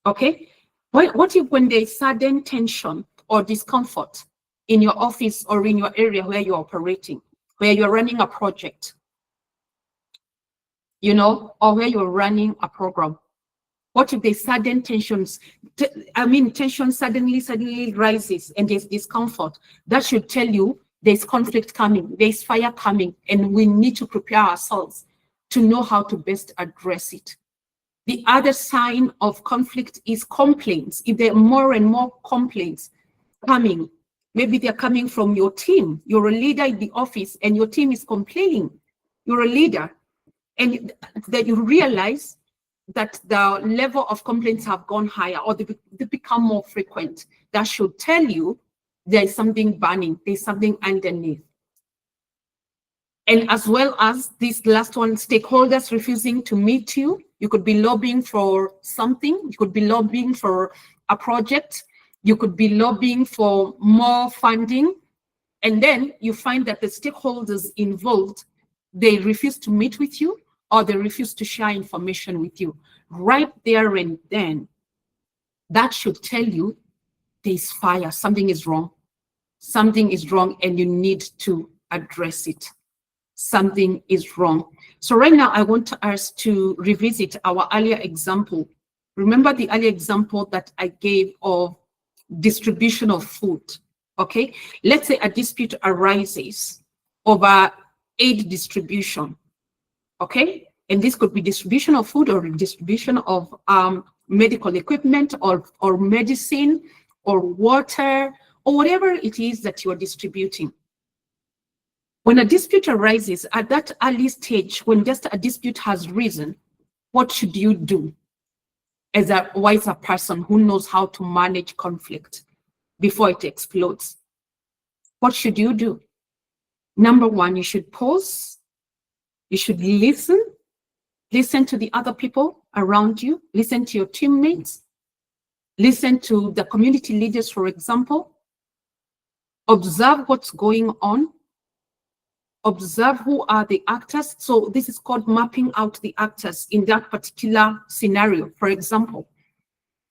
Speaker 2: Okay? What if when there's sudden tension or discomfort in your office or in your area where you're operating, where you're running a project, or where you're running a program? What if there's sudden tensions? Tension suddenly rises and there's discomfort. That should tell you there's conflict coming, there's fire coming, and we need to prepare ourselves to know how to best address it. The other sign of conflict is complaints. If there are more and more complaints coming, maybe they're coming from your team. You're a leader in the office and your team is complaining. You're a leader, and that you realize that the level of complaints have gone higher, or they become more frequent. That should tell you there's something burning, there's something underneath. And as well as this last one, stakeholders refusing to meet you. You could be lobbying for something. You could be lobbying for a project. You could be lobbying for more funding. And then you find that the stakeholders involved, they refuse to meet with you, or they refuse to share information with you. Right there and then, that should tell you there's fire, something is wrong. Something is wrong and you need to address it. Something is wrong. So right now, I want us to revisit our earlier example. Remember the earlier example that I gave of distribution of food, okay? Let's say a dispute arises over aid distribution, okay? And this could be distribution of food or distribution of medical equipment or medicine or water or whatever it is that you are distributing. When a dispute arises at that early stage, when just a dispute has risen, what should you do as a wiser person who knows how to manage conflict before it explodes? What should you do? Number one, you should pause. You should listen. Listen to the other people around you. Listen to your teammates. Listen to the community leaders, for example. Observe what's going on. Observe who are the actors. So this is called mapping out the actors in that particular scenario. For example,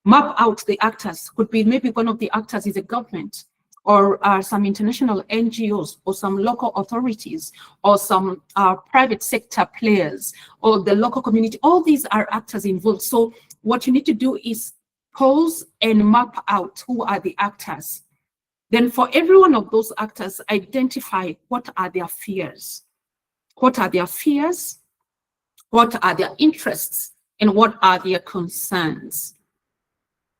Speaker 2: map out the actors. Could be maybe one of the actors is a government, or some international NGOs, or some local authorities, or some private sector players, or the local community. All these are actors involved. So what you need to do is pause and map out who are the actors. Then for every one of those actors, identify what are their fears. What are their fears? what are their interests, and what are their concerns.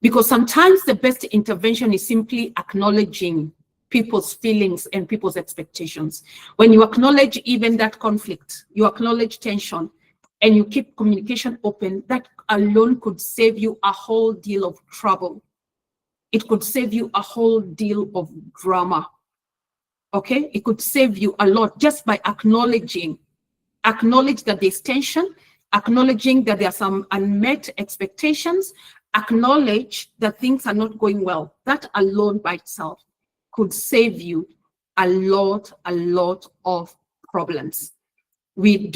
Speaker 2: Because sometimes the best intervention is simply acknowledging people's feelings and people's expectations. When you acknowledge even that conflict, you acknowledge tension, and you keep communication open, that alone could save you a whole deal of trouble. It could save you a whole deal of drama. Okay? It could save you a lot just by acknowledging. Acknowledge that there's tension, acknowledging that there are some unmet expectations, acknowledge that things are not going well. That alone by itself could save you a lot of problems. We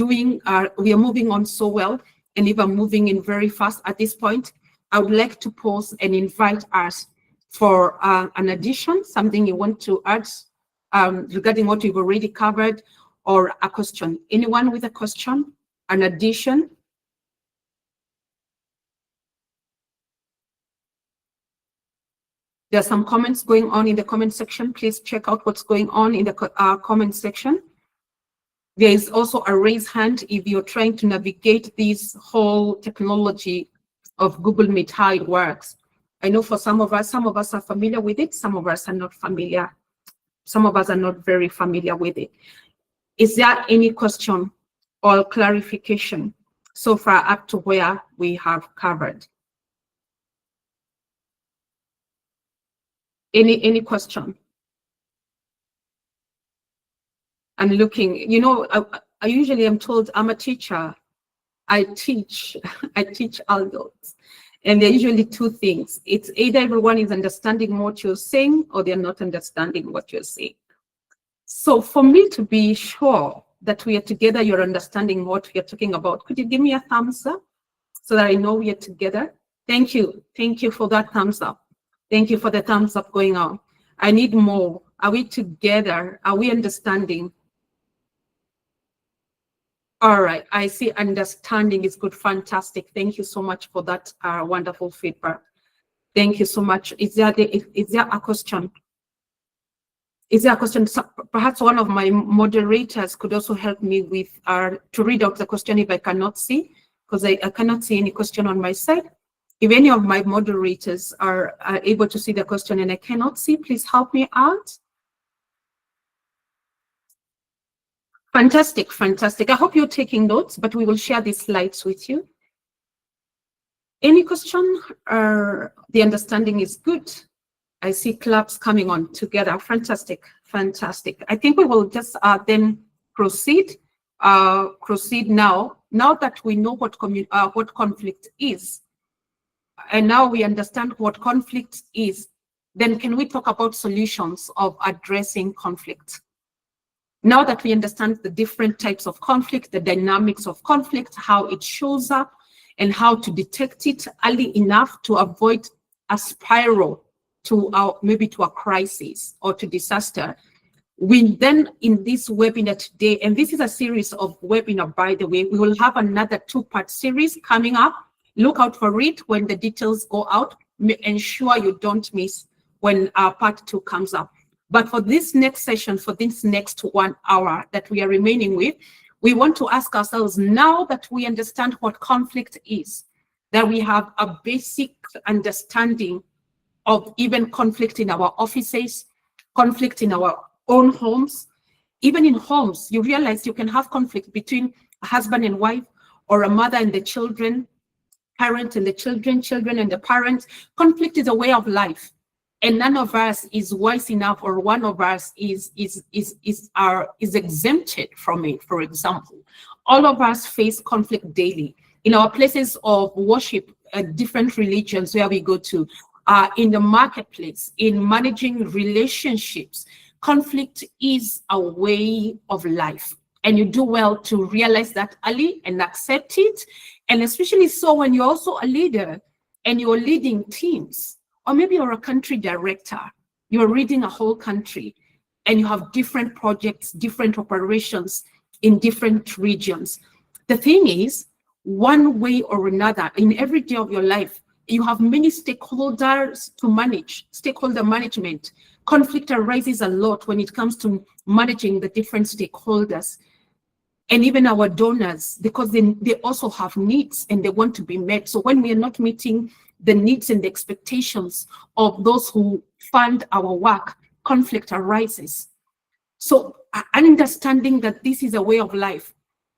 Speaker 2: are moving on so well, and if I'm moving in very fast at this point, I would like to pause and invite us for an addition, something you want to add regarding what we've already covered, or a question. Anyone with a question, an addition? There are some comments going on in the comment section. Please check out what's going on in the comment section. There is also a raise hand if you're trying to navigate this whole technology of Google Meet, how it works. I know for some of us are familiar with it, some of us are not familiar. Some of us are not very familiar with it. Is there any question or clarification so far up to where we have covered? Any question? I'm looking, you know, I usually am told I'm a teacher. I teach adults. And there are usually two things. It's either everyone is understanding what you're saying or they're not understanding what you're saying. So for me to be sure that we are together, you're understanding what we are talking about, could you give me a thumbs up so that I know we are together? Thank you. Thank you for that thumbs up. Thank you for the thumbs up going on. I need more. Are we together? Are we understanding? All right, I see understanding is good. Fantastic. Thank you so much for that wonderful feedback. Thank you so much. Is there a question? Is there a question? So perhaps one of my moderators could also help me with to read out the question if I cannot see, because I cannot see any question on my side. If any of my moderators are able to see the question and I cannot see, please help me out. Fantastic, fantastic. I hope you're taking notes, but we will share these slides with you. Any question? The understanding is good. I see claps coming on together. Fantastic, fantastic. I think we will just then proceed now. Now that we know what conflict is, and now we understand what conflict is, then can we talk about solutions of addressing conflict? Now that we understand the different types of conflict, the dynamics of conflict, how it shows up, and how to detect it early enough to avoid a spiral to maybe to a crisis or to disaster, we then in this webinar today, and this is a series of webinar, by the way, we will have another 2-part series coming up. Look out for it when the details go out. Ensure you don't miss when part 2 comes up. But for this next session, for this next 1 hour that we are remaining with, we want to ask ourselves, now that we understand what conflict is, that we have a basic understanding of even conflict in our offices, conflict in our own homes. Even in homes, you realize you can have conflict between a husband and wife, or a mother and the children, parent and the children, children and the parents. Conflict is a way of life. And none of us is wise enough, or one of us is exempted from it. For example, all of us face conflict daily in our places of worship, different religions where we go to, in the marketplace, in managing relationships. Conflict is a way of life, and you do well to realize that early and accept it. And especially so when you're also a leader and you're leading teams. Or maybe you're a country director, you're leading a whole country, and you have different projects, different operations in different regions. The thing is, one way or another, in every day of your life, you have many stakeholders to manage, stakeholder management. Conflict arises a lot when it comes to managing the different stakeholders. and even our donors, because they also have needs and they want to be met. So when we are not meeting the needs and the expectations of those who fund our work, conflict arises. So understanding that this is a way of life,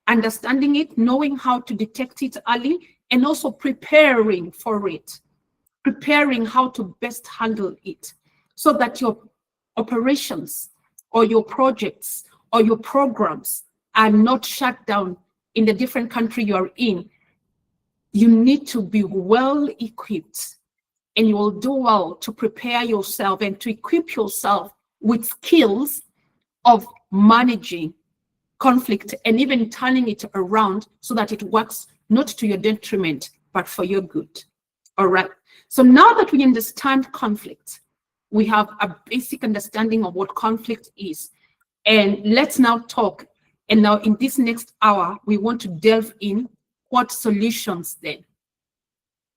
Speaker 2: understanding it, knowing how to detect it early, and also preparing for it, preparing how to best handle it, so that your operations or your projects or your programs are not shut down in the different country you're in. You need to be well equipped, and you will do well to prepare yourself and to equip yourself with skills of managing conflict and even turning it around so that it works not to your detriment, but for your good. All right. So now that we understand conflict, we have a basic understanding of what conflict is. And let's now talk. And now in this next hour, we want to delve in what solutions then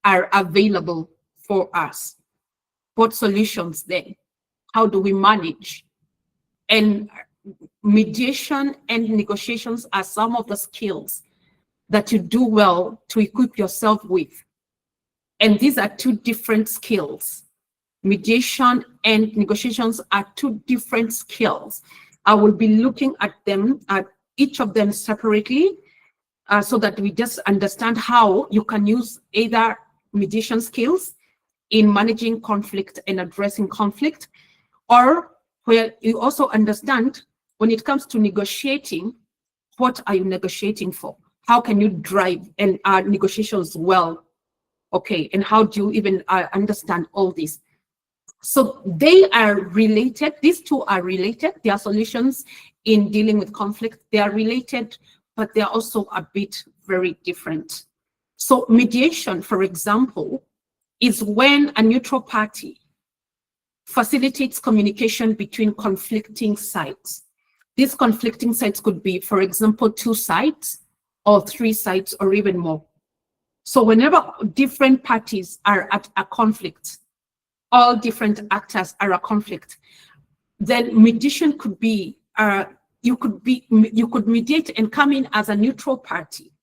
Speaker 2: are available for us. What solutions then? How do we manage? And mediation and negotiations are some of the skills that you do well to equip yourself with. And these are two different skills. Mediation and negotiations are two different skills. I will be looking at them, at each of them separately, so that we just understand how you can use either mediation skills in managing conflict and addressing conflict, or where you also understand when it comes to negotiating, what are you negotiating for? How can you drive and negotiations well? Okay, and how do you even understand all this? So they are related. These two are related. They are solutions in dealing with conflict. They are related, but they are also a bit very different. So mediation, for example, is when a neutral party facilitates communication between conflicting sides. These conflicting sides could be, for example, 2 sides or 3 sides or even more. So whenever different parties are at a conflict, all different actors are a conflict, then mediation could be, you could mediate and come in as a neutral party.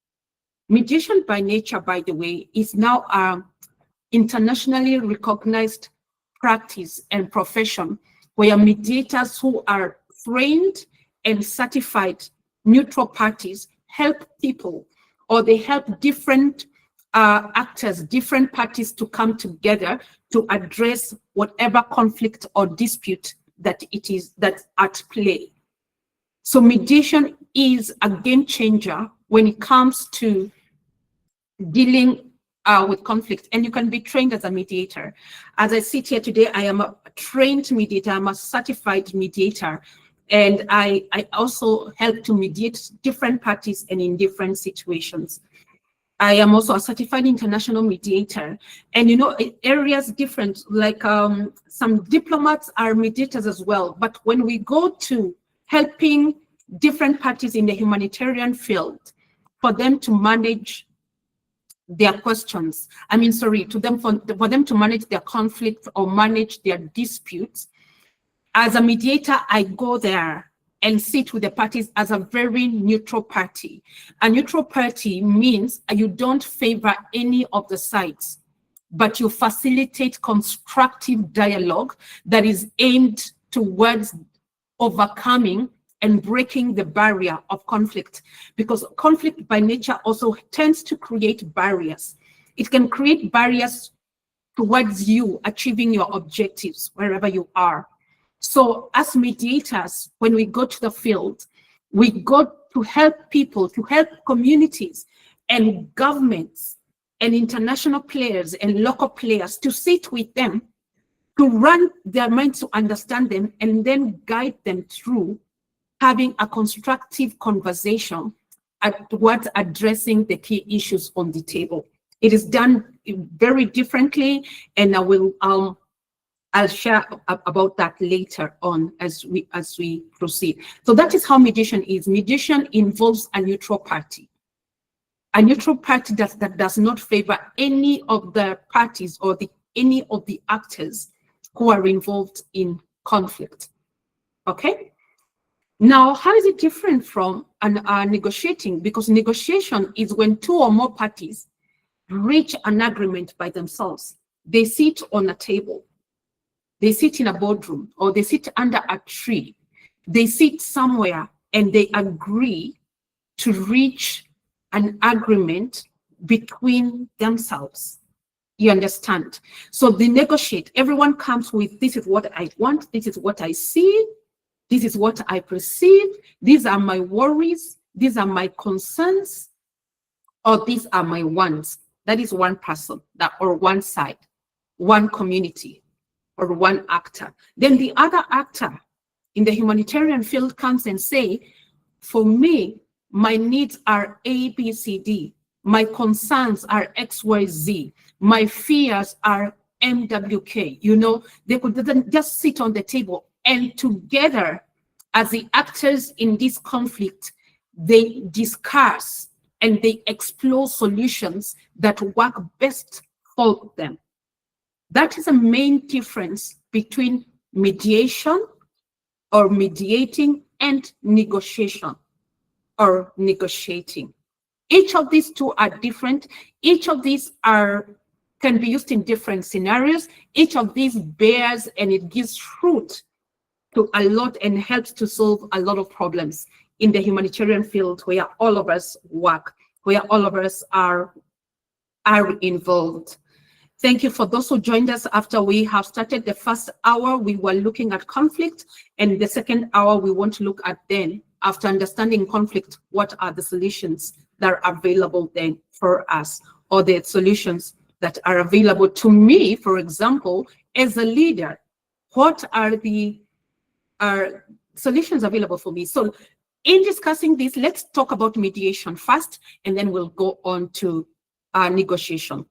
Speaker 2: Mediation by nature, by the way, is now an internationally recognized practice and profession where mediators who are trained and certified neutral parties help people, or they help different actors, different parties to come together to address whatever conflict or dispute that it is that's at play. So mediation is a game changer when it comes to dealing with conflict, and you can be trained as a mediator. As I sit here today, I am a trained mediator, I'm a certified mediator, and I also help to mediate different parties and in different situations. I am also a certified international mediator, and you know, areas different, like some diplomats are mediators as well. But when we go to helping different parties in the humanitarian field, for them to manage their questions, for them to manage their conflict or manage their disputes, as a mediator, I go there and sit with the parties as a very neutral party. A neutral party means you don't favor any of the sides, but you facilitate constructive dialogue that is aimed towards overcoming and breaking the barrier of conflict, because conflict by nature also tends to create barriers. It can create barriers towards you achieving your objectives wherever you are. So as mediators, when we go to the field, we go to help people, to help communities and governments and international players and local players, to sit with them, to run their minds, to understand them, and then guide them through having a constructive conversation towards addressing the key issues on the table. It is done very differently, and I'll share about that later on as we proceed. So that is how mediation is. Mediation involves a neutral party. A neutral party that does not favor any of the parties or any of the actors who are involved in conflict. Okay? Now, how is it different from negotiating? Because negotiation is when two or more parties reach an agreement by themselves. They sit on a table, they sit in a boardroom, or they sit under a tree. They sit somewhere and they agree to reach an agreement between themselves. You understand? So they negotiate. Everyone comes with, this is what I want, this is what I see, this is what I perceive, these are my worries, these are my concerns, or these are my wants. That is one person, or one side, one community, or one actor. Then the other actor in the humanitarian field comes and say, for me, my needs are A, B, C, D. My concerns are X, Y, Z. My fears are MWK. You know, they could just sit on the table and together, as the actors in this conflict, they discuss and they explore solutions that work best for them. That is a main difference between mediation or mediating and negotiation or negotiating. Each of these two are different. Each of these can be used in different scenarios. Each of these bears and it gives fruit to a lot and helps to solve a lot of problems in the humanitarian field where all of us work, where all of us are involved. Thank you for those who joined us after we have started the first hour. We were looking at conflict, and the second hour we want to look at then, after understanding conflict, what are the solutions that are available then for us, or the solutions that are available to me, for example, as a leader. What are the solutions available for me? So in discussing this, let's talk about mediation first, and then we'll go on to negotiation.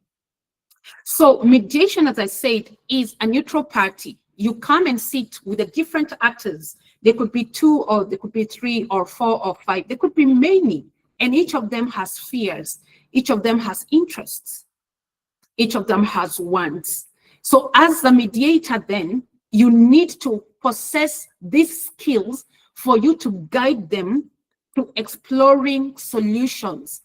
Speaker 2: So mediation, as I said, is a neutral party. You come and sit with the different actors. There could be 2, or there could be 3 or 4 or 5. There could be many, and each of them has fears. Each of them has interests. Each of them has wants. So as the mediator then, you need to possess these skills for you to guide them to exploring solutions.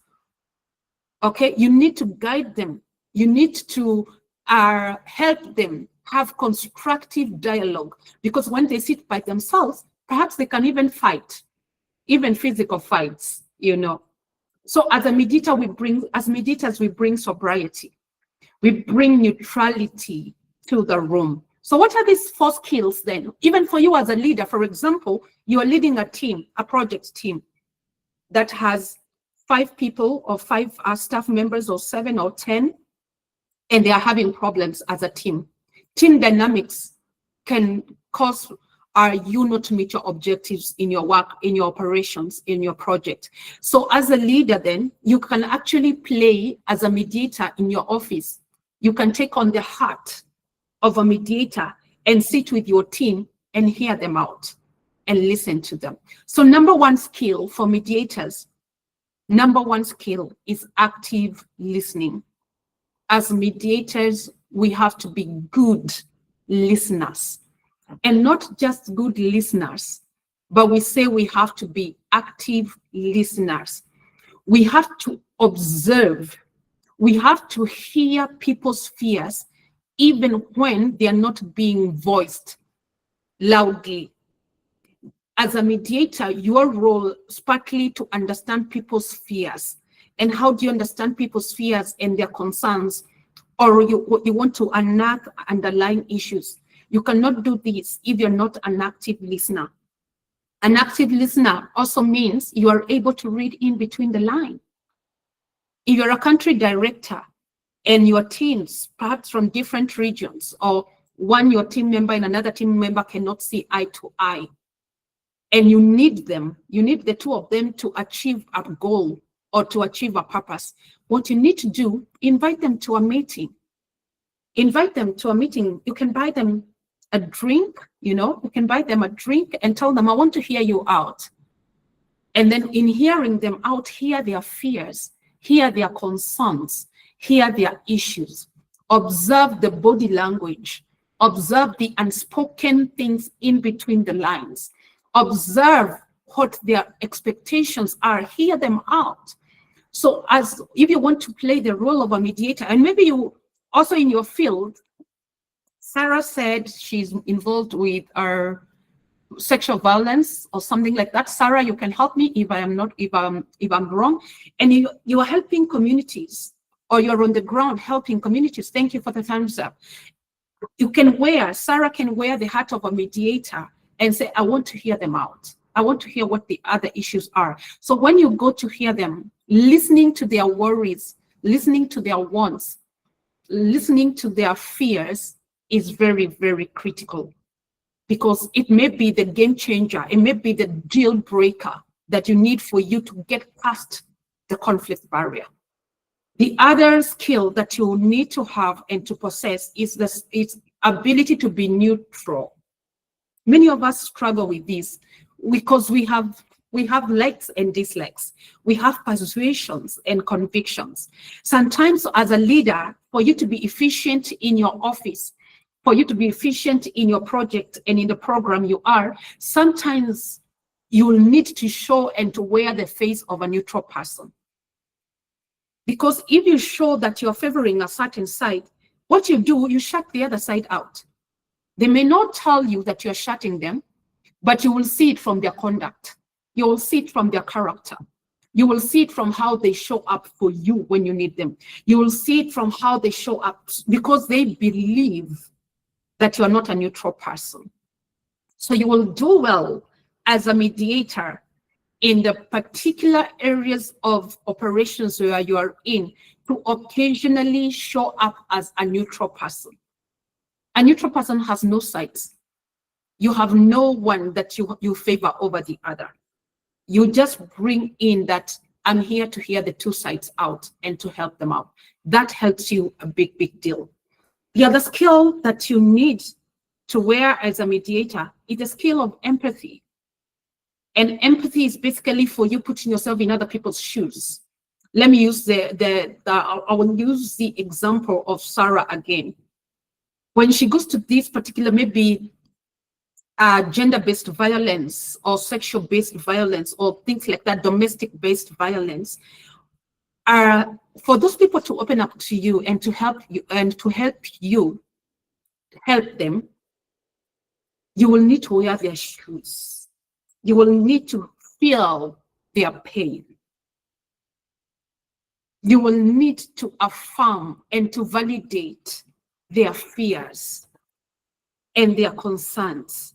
Speaker 2: Okay, you need to guide them. You need to help them have constructive dialogue, because when they sit by themselves, perhaps they can even fight, even physical fights, you know. So as mediators, we bring sobriety. We bring neutrality to the room. So what are these 4 skills then? Even for you as a leader, for example, you are leading a team, a project team that has 5 people or 5 staff members or 7 or 10, and they are having problems as a team. Team dynamics can cause you not to meet your objectives in your work, in your operations, in your project. So as a leader then, you can actually play as a mediator in your office. You can take on the heart of a mediator and sit with your team and hear them out and listen to them. So number 1 skill for mediators, number 1 skill is active listening. As mediators, we have to be good listeners, and not just good listeners, but we say we have to be active listeners. We have to observe. We have to hear people's fears, even when they are not being voiced loudly. As a mediator, your role is partly to understand people's fears. And how do you understand people's fears and their concerns? Or you want to unearth underlying issues. You cannot do this if you're not an active listener. An active listener also means you are able to read in between the lines. If you're a country director and your teams, perhaps from different regions, or your team member and another team member cannot see eye to eye, and you need the 2 of them to achieve a goal or to achieve a purpose, what you need to do, invite them to a meeting. Invite them to a meeting. You can buy them a drink, you can buy them a drink and tell them, I want to hear you out. And then in hearing them out, hear their fears, hear their concerns, hear their issues. Observe the body language. Observe the unspoken things in between the lines. Observe what their expectations are, hear them out. So as if you want to play the role of a mediator, and maybe you also in your field, Sarah said she's involved with our sexual violence or something like that. Sarah, you can help me if I'm wrong. And you are helping communities, or you're on the ground helping communities. Thank you for the thumbs up. Sarah can wear the hat of a mediator and say, I want to hear them out. I want to hear what the other issues are. So when you go to hear them, listening to their worries, listening to their wants, listening to their fears is very, very critical, because it may be the game changer. It may be the deal breaker that you need for you to get past the conflict barrier. The other skill that you need to have and to possess is its ability to be neutral. Many of us struggle with this because we have likes and dislikes. We have persuasions and convictions. Sometimes as a leader, for you to be efficient in your office, for you to be efficient in your project and in the program you are, sometimes you will need to show and to wear the face of a neutral person. Because if you show that you're favoring a certain side, what you do, you shut the other side out. They may not tell you that you're shutting them, but you will see it from their conduct. You will see it from their character. You will see it from how they show up for you when you need them. You will see it from how they show up because they believe that you are not a neutral person. So you will do well as a mediator in the particular areas of operations where you are in to occasionally show up as a neutral person. A neutral person has no sides. You have no one that you favor over the other. You just bring in that I'm here to hear the two sides out and to help them out. That helps you a big, big deal. The other skill that you need to wear as a mediator is the skill of empathy. And empathy is basically for you putting yourself in other people's shoes. Let me use I will use the example of Sarah again. When she goes to this particular, maybe gender-based violence or sexual-based violence or things like that, domestic-based violence, for those people to open up to you and to help you help them, you will need to wear their shoes. You will need to feel their pain. You will need to affirm and to validate their fears and their concerns.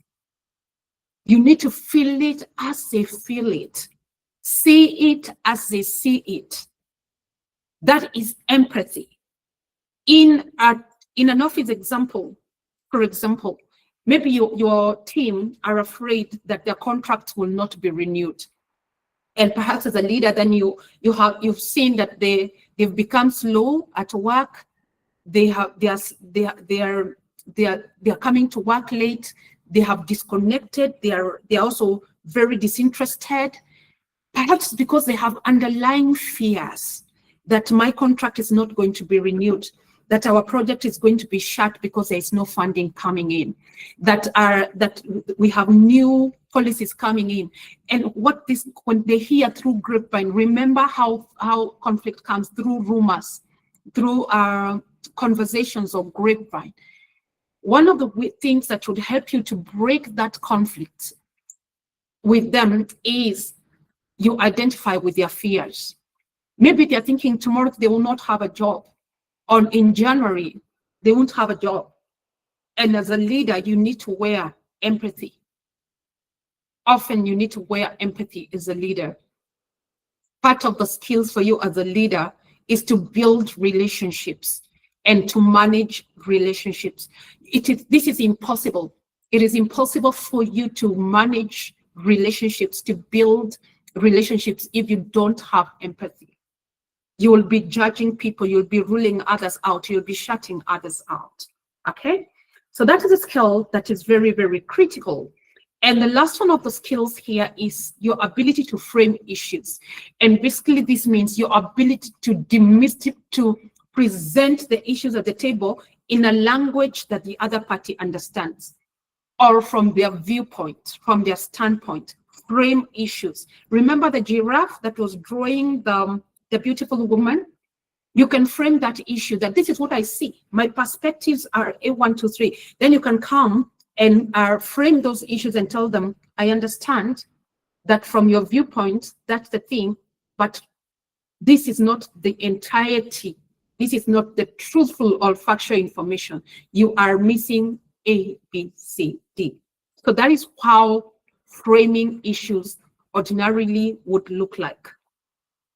Speaker 2: You need to feel it as they feel it. See it as they see it. That is empathy. In an office example, for example, maybe your team are afraid that their contracts will not be renewed. And perhaps as a leader, then you've seen that they've become slow at work. They are coming to work late. They have disconnected. They are also very disinterested. Perhaps because they have underlying fears that my contract is not going to be renewed, that our project is going to be shut because there is no funding coming in, that we have new policies coming in. And when they hear through grapevine, remember how conflict comes through rumors, through conversations of grapevine. One of the things that would help you to break that conflict with them is you identify with their fears. Maybe they're thinking tomorrow they will not have a job, or in January they won't have a job. And as a leader, you need to wear empathy. Often you need to wear empathy as a leader. Part of the skills for you as a leader is to build relationships and to manage relationships. This is impossible. It is impossible for you to manage relationships, to build relationships, if you don't have empathy. You will be judging people, you'll be ruling others out, you'll be shutting others out. Okay? So that is a skill that is very, very critical. And the last one of the skills here is your ability to frame issues. And basically this means your ability to present the issues at the table in a language that the other party understands, or from their viewpoint, from their standpoint. frame issues. Remember the giraffe that was drawing the beautiful woman? You can frame that issue that this is what I see. My perspectives are A1, 2, 3. Then you can come and frame those issues and tell them, I understand that from your viewpoint, that's the thing, but this is not the entirety. This is not the truthful or factual information. You are missing A, B, C, D. So that is how framing issues ordinarily would look like,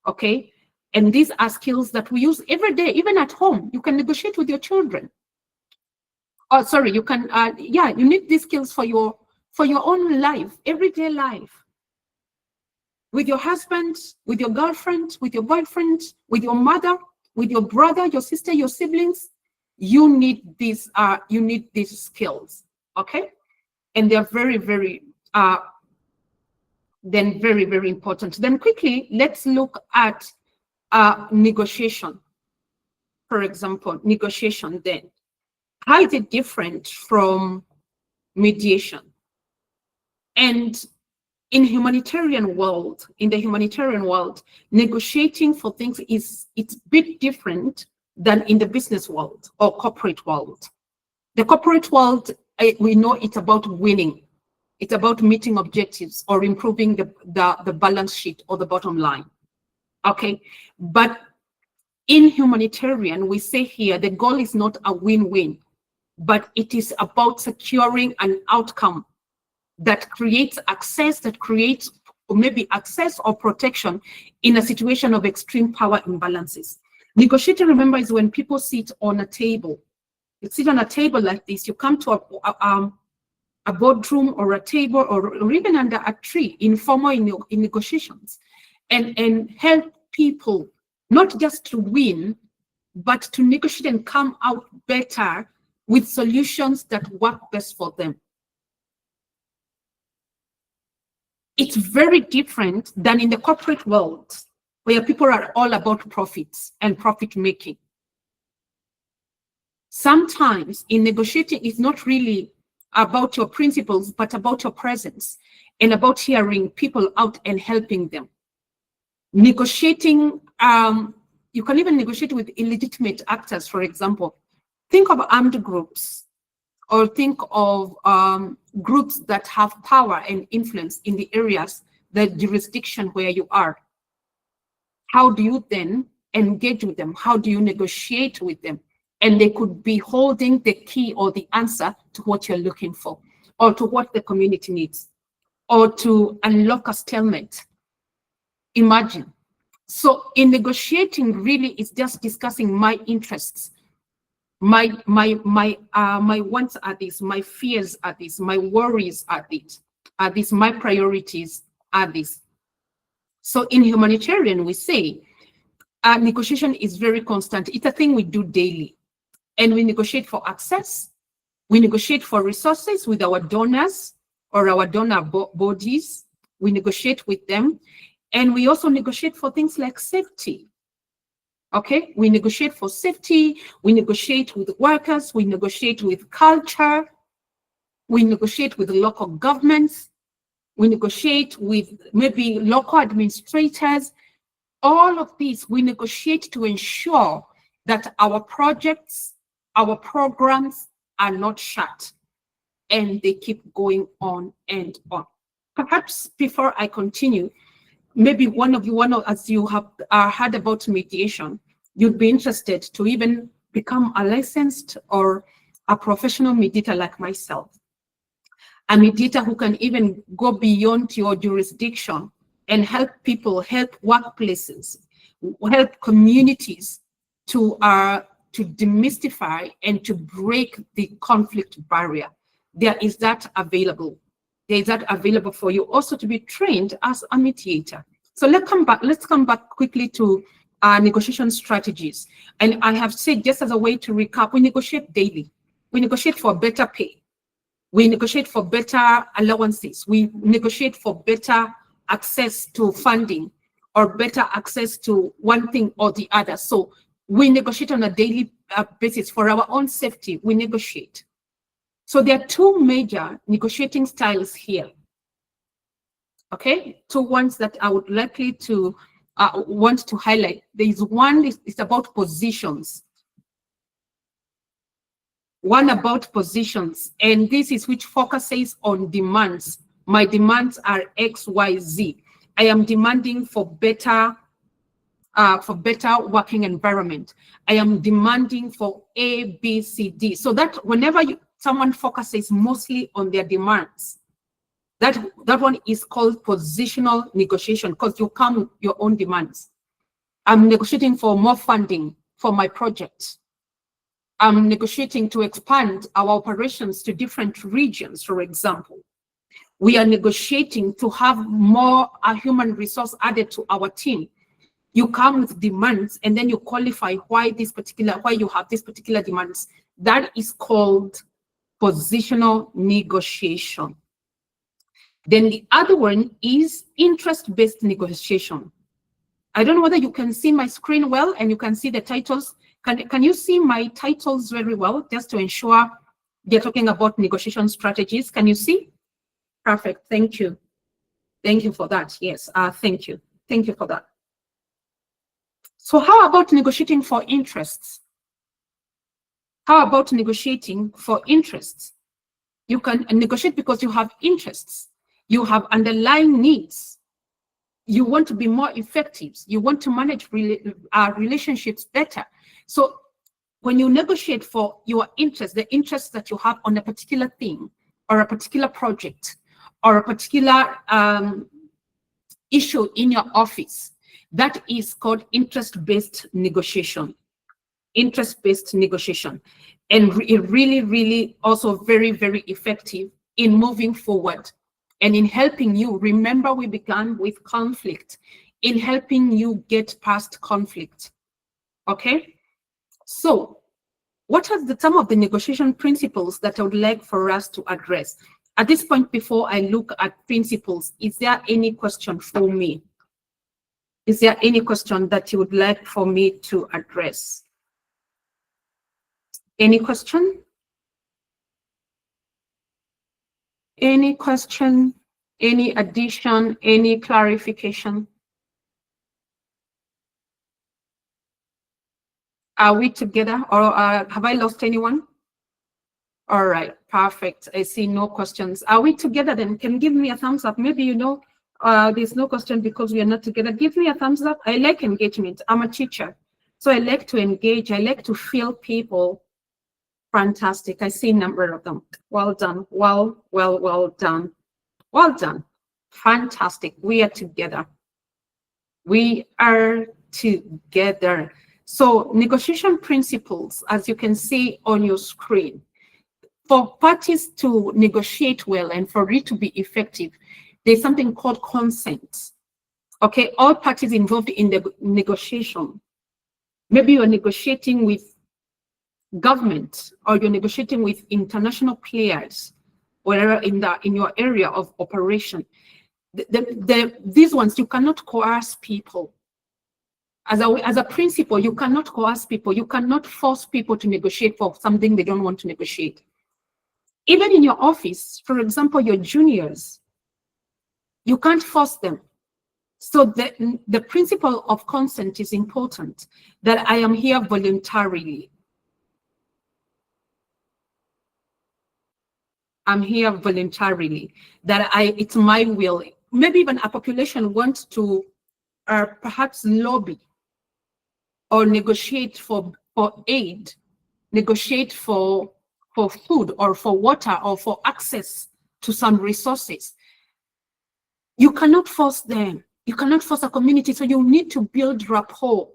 Speaker 2: okay? And these are skills that we use every day, even at home. You can negotiate with your children. Oh, sorry, you can, yeah, you need these skills for your own life, everyday life. With your husband, with your girlfriend, with your boyfriend, with your mother, with your brother, your sister, your siblings, you need these skills, okay? And they're very, very, very important. Then quickly, let's look at negotiation. For example, negotiation then. How is it different from mediation? And in the humanitarian world, negotiating for things it's a bit different than in the business world or corporate world. The corporate world, we know it's about winning. It's about meeting objectives or improving the balance sheet or the bottom line. Okay, but in humanitarian, we say here the goal is not a win-win, but it is about securing an outcome that creates access, maybe access or protection in a situation of extreme power imbalances. Negotiating, remember, is when people sit on a table. You sit on a table like this, you come to a boardroom or a table or even under a tree, informal in negotiations, and help people not just to win, but to negotiate and come out better with solutions that work best for them. It's very different than in the corporate world, where people are all about profits and profit making. Sometimes in negotiating, it's not really about your principles, but about your presence and about hearing people out and helping them. Negotiating, you can even negotiate with illegitimate actors, for example. Think of armed groups, or think of groups that have power and influence in the areas, the jurisdiction where you are. How do you then engage with them? How do you negotiate with them? And they could be holding the key or the answer to what you're looking for, or to what the community needs, or to unlock a stalemate. Imagine. So in negotiating, really, it's just discussing my interests. My wants are this, my fears are this, my worries are this, my priorities are this. So in humanitarian, we say negotiation is very constant. It's a thing we do daily. And we negotiate for access. We negotiate for resources with our donors or our donor bodies. We negotiate with them. And we also negotiate for things like safety. Okay, we negotiate for safety, we negotiate with workers, we negotiate with culture, we negotiate with local governments, we negotiate with maybe local administrators. All of these, we negotiate to ensure that our projects, our programs are not shut and they keep going on and on. Perhaps before I continue, maybe one of you, as you have heard about mediation, you'd be interested to even become a licensed or a professional mediator like myself. A mediator who can even go beyond your jurisdiction and help people, help workplaces, help communities to demystify and to break the conflict barrier. There is that available. There is that available for you also to be trained as a mediator. So let's come back quickly to negotiation strategies. And I have said, just as a way to recap, we negotiate daily. We negotiate for better pay. We negotiate for better allowances. We negotiate for better access to funding or better access to one thing or the other. So we negotiate on a daily basis for our own safety. We negotiate. So there are two major negotiating styles here. Okay, two ones that I would likely to want to highlight. There is one is about positions. One about positions, and this is which focuses on demands. My demands are X, Y, Z. I am demanding for better working environment. I am demanding for A, B, C, D. So that whenever someone focuses mostly on their demands, that one is called positional negotiation, because you come with your own demands. I'm negotiating for more funding for my project. I'm negotiating to expand our operations to different regions, for example. We are negotiating to have more human resource added to our team. You come with demands and then you qualify why you have this particular demands. That is called positional negotiation. Then the other one is interest-based negotiation. I don't know whether you can see my screen well and you can see the titles. Can you see my titles very well, just to ensure they're talking about negotiation strategies? Can you see? Perfect, thank you. Thank you for that, yes, thank you. Thank you for that. So how about negotiating for interests? How about negotiating for interests? You can negotiate because you have interests. You have underlying needs. You want to be more effective. You want to manage relationships better. So when you negotiate for your interests, the interests that you have on a particular thing or a particular project or a particular issue in your office, that is called interest-based negotiation. Interest-based negotiation. And it really, really also very, very effective in moving forward and in helping you. Remember, we began with conflict, in helping you get past conflict. Okay? So what are some of the negotiation principles that I would like for us to address? At this point, before I look at principles, is there any question for me? Is there any question that you would like for me to address? Any question? Any question? Any addition? Any clarification? Are we together, or have I lost anyone? All right, perfect. I see no questions. Are we together then? Can you give me a thumbs up? Maybe you know there's no question because we are not together. Give me a thumbs up. I like engagement. I'm a teacher, so I like to engage. I like to feel people. Fantastic. I see a number of them. Well done. Well done. Well done. Fantastic. We are together. We are together. So negotiation principles, as you can see on your screen, for parties to negotiate well and for it to be effective, there's something called consent. Okay, all parties involved in the negotiation. Maybe you're negotiating with government, or you're negotiating with international players, whatever in your area of operation. These ones, you cannot coerce people. As a principle, you cannot coerce people. You cannot force people to negotiate for something they don't want to negotiate. Even in your office, for example, your juniors, you can't force them. So the principle of consent is important, that I am here voluntarily. I'm here voluntarily, that it's my will. Maybe even a population wants to perhaps lobby or negotiate for aid, negotiate for food or for water or for access to some resources. You cannot force them. You cannot force a community. So you need to build rapport.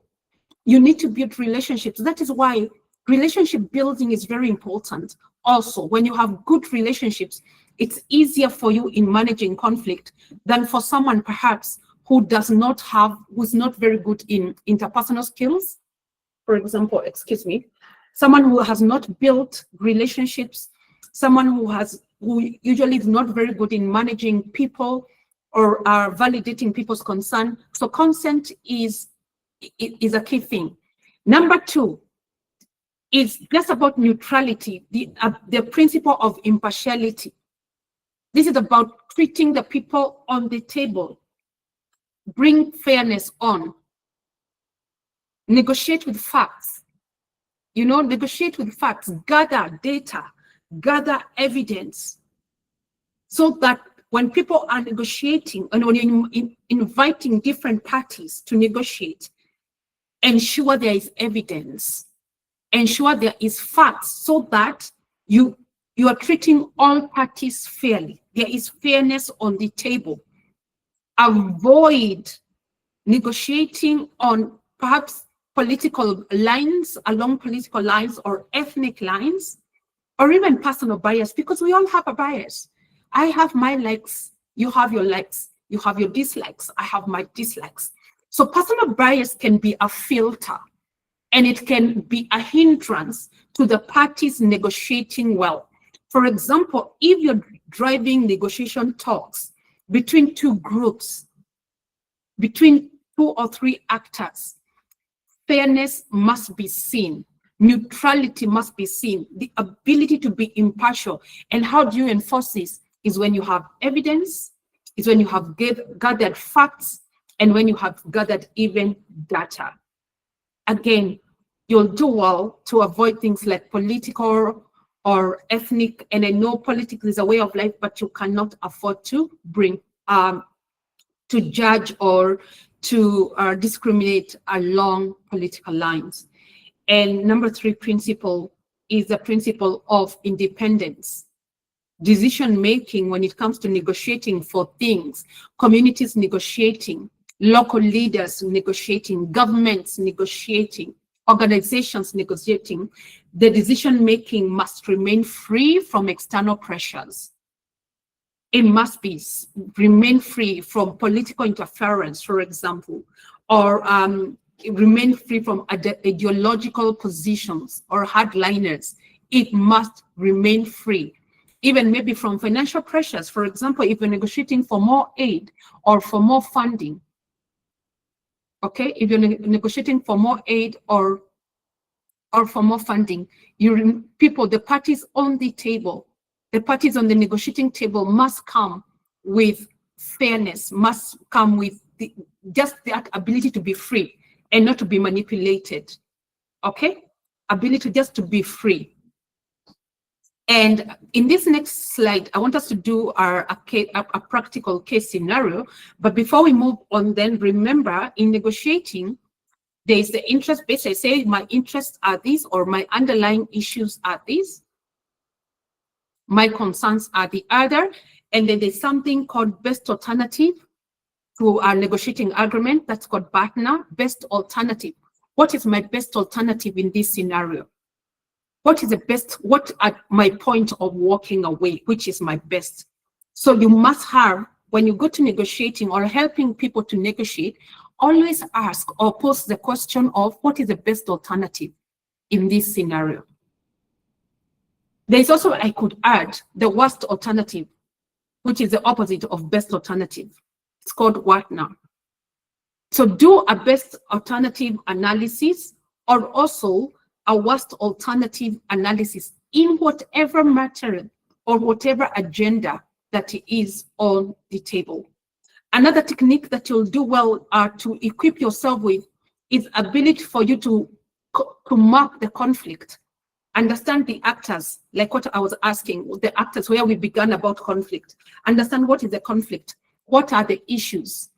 Speaker 2: You need to build relationships. That is why relationship building is very important. Also, when you have good relationships, it's easier for you in managing conflict than for someone perhaps who's not very good in interpersonal skills. For example, someone who has not built relationships, someone who usually is not very good in managing people or are validating people's concern. So consent is a key thing. Number two is just about neutrality, the principle of impartiality. This is about treating the people on the table. Bring fairness on. Negotiate with facts. Negotiate with facts. Gather data. Gather evidence. So that when people are negotiating and when you're inviting different parties to negotiate, ensure there is evidence. Ensure there is facts so that you are treating all parties fairly. There is fairness on the table. Avoid negotiating on perhaps political lines, along political lines or ethnic lines, or even personal bias, because we all have a bias. I have my likes, you have your likes, you have your dislikes, I have my dislikes. So personal bias can be a filter, and it can be a hindrance to the parties negotiating well. For example, if you're driving negotiation talks between two groups, between 2 or 3 actors, fairness must be seen. Neutrality must be seen. The ability to be impartial. And how do you enforce this? Is when you have evidence, is when you have gathered facts, and when you have gathered even data. Again, you'll do well to avoid things like political or ethnic, and I know politics is a way of life, but you cannot afford to bring, to judge or to discriminate along political lines. And number 3 principle is the principle of independence. Decision-making when it comes to negotiating for things, communities negotiating, local leaders negotiating, governments negotiating, organizations negotiating, the decision-making must remain free from external pressures. It must remain free from political interference, for example, or remain free from ideological positions or hardliners. It must remain free. Even maybe from financial pressures. For example, if you're negotiating for more aid or for more funding, okay? If you're negotiating for more aid or for more funding, the parties on the table, the parties on the negotiating table must come with fairness, must come with just that ability to be free and not to be manipulated, okay? Ability just to be free. And in this next slide, I want us to do a practical case scenario. But before we move on, then remember, in negotiating, there is the interest base. I say my interests are these, or my underlying issues are these. My concerns are the other. And then there's something called best alternative to our negotiating agreement. That's called partner, best alternative. What is my best alternative in this scenario? What is the best, what at my point of walking away, which is my best? So you must have, when you go to negotiating or helping people to negotiate, always ask or pose the question of what is the best alternative in this scenario? There's also, I could add, the worst alternative, which is the opposite of best alternative. It's called what now? So do a best alternative analysis, or also a worst alternative analysis in whatever matter or whatever agenda that is on the table. Another technique that you'll do well to equip yourself with is ability for you to map the conflict, understand the actors, like what I was asking, the actors where we began about conflict. Understand what is the conflict, what are the issues,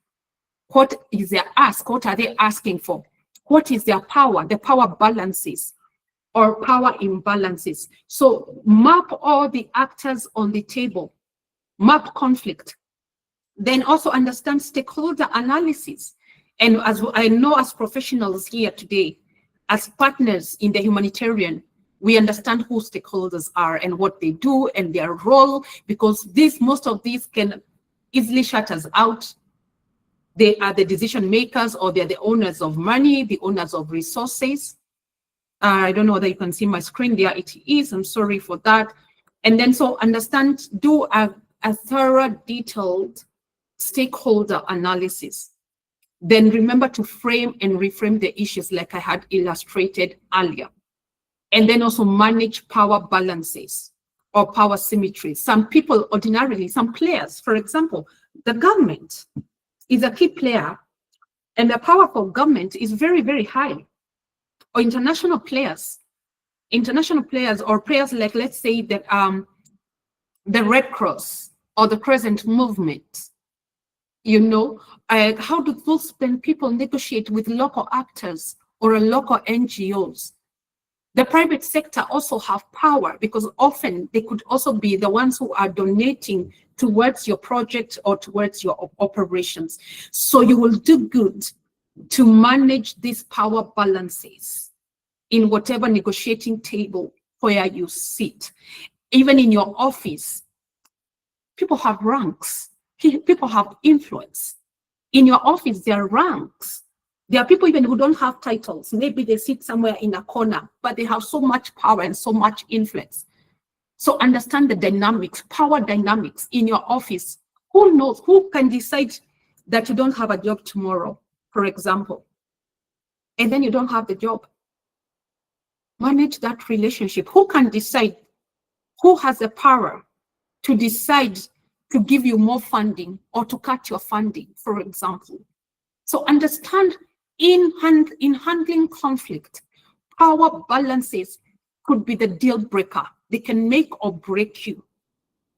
Speaker 2: what is their ask, what are they asking for? What is their power, the power balances or power imbalances? So map all the actors on the table, map conflict. Then also understand stakeholder analysis. And as I know, as professionals here today, as partners in the humanitarian, we understand who stakeholders are and what they do and their role, because most of these can easily shut us out. They are the decision makers, or they're the owners of money, the owners of resources. I don't know whether you can see my screen. There it is. I'm sorry for that. And then so understand, do a thorough, detailed stakeholder analysis. Then remember to frame and reframe the issues like I had illustrated earlier. And then also manage power balances. or power symmetry. Some people ordinarily, some players, for example, the government is a key player and the power for government is very, very high. Or international players or players like, let's say, that the Red Cross or the Crescent Movement, you know, how do those then people negotiate with local actors or local NGOs? The private sector also have power because often they could also be the ones who are donating towards your project or towards your operations. So you will do good to manage these power balances in whatever negotiating table where you sit. Even in your office, people have ranks, people have influence. In your office, there are ranks. There are people even who don't have titles. Maybe they sit somewhere in a corner, but they have so much power and so much influence. So understand the dynamics, power dynamics in your office. Who knows? Who can decide that you don't have a job tomorrow, for example, and then you don't have the job? Manage that relationship. Who can decide? Who has the power to decide to give you more funding or to cut your funding, for example? So understand in handling conflict, power balances could be the deal breaker. They can make or break you.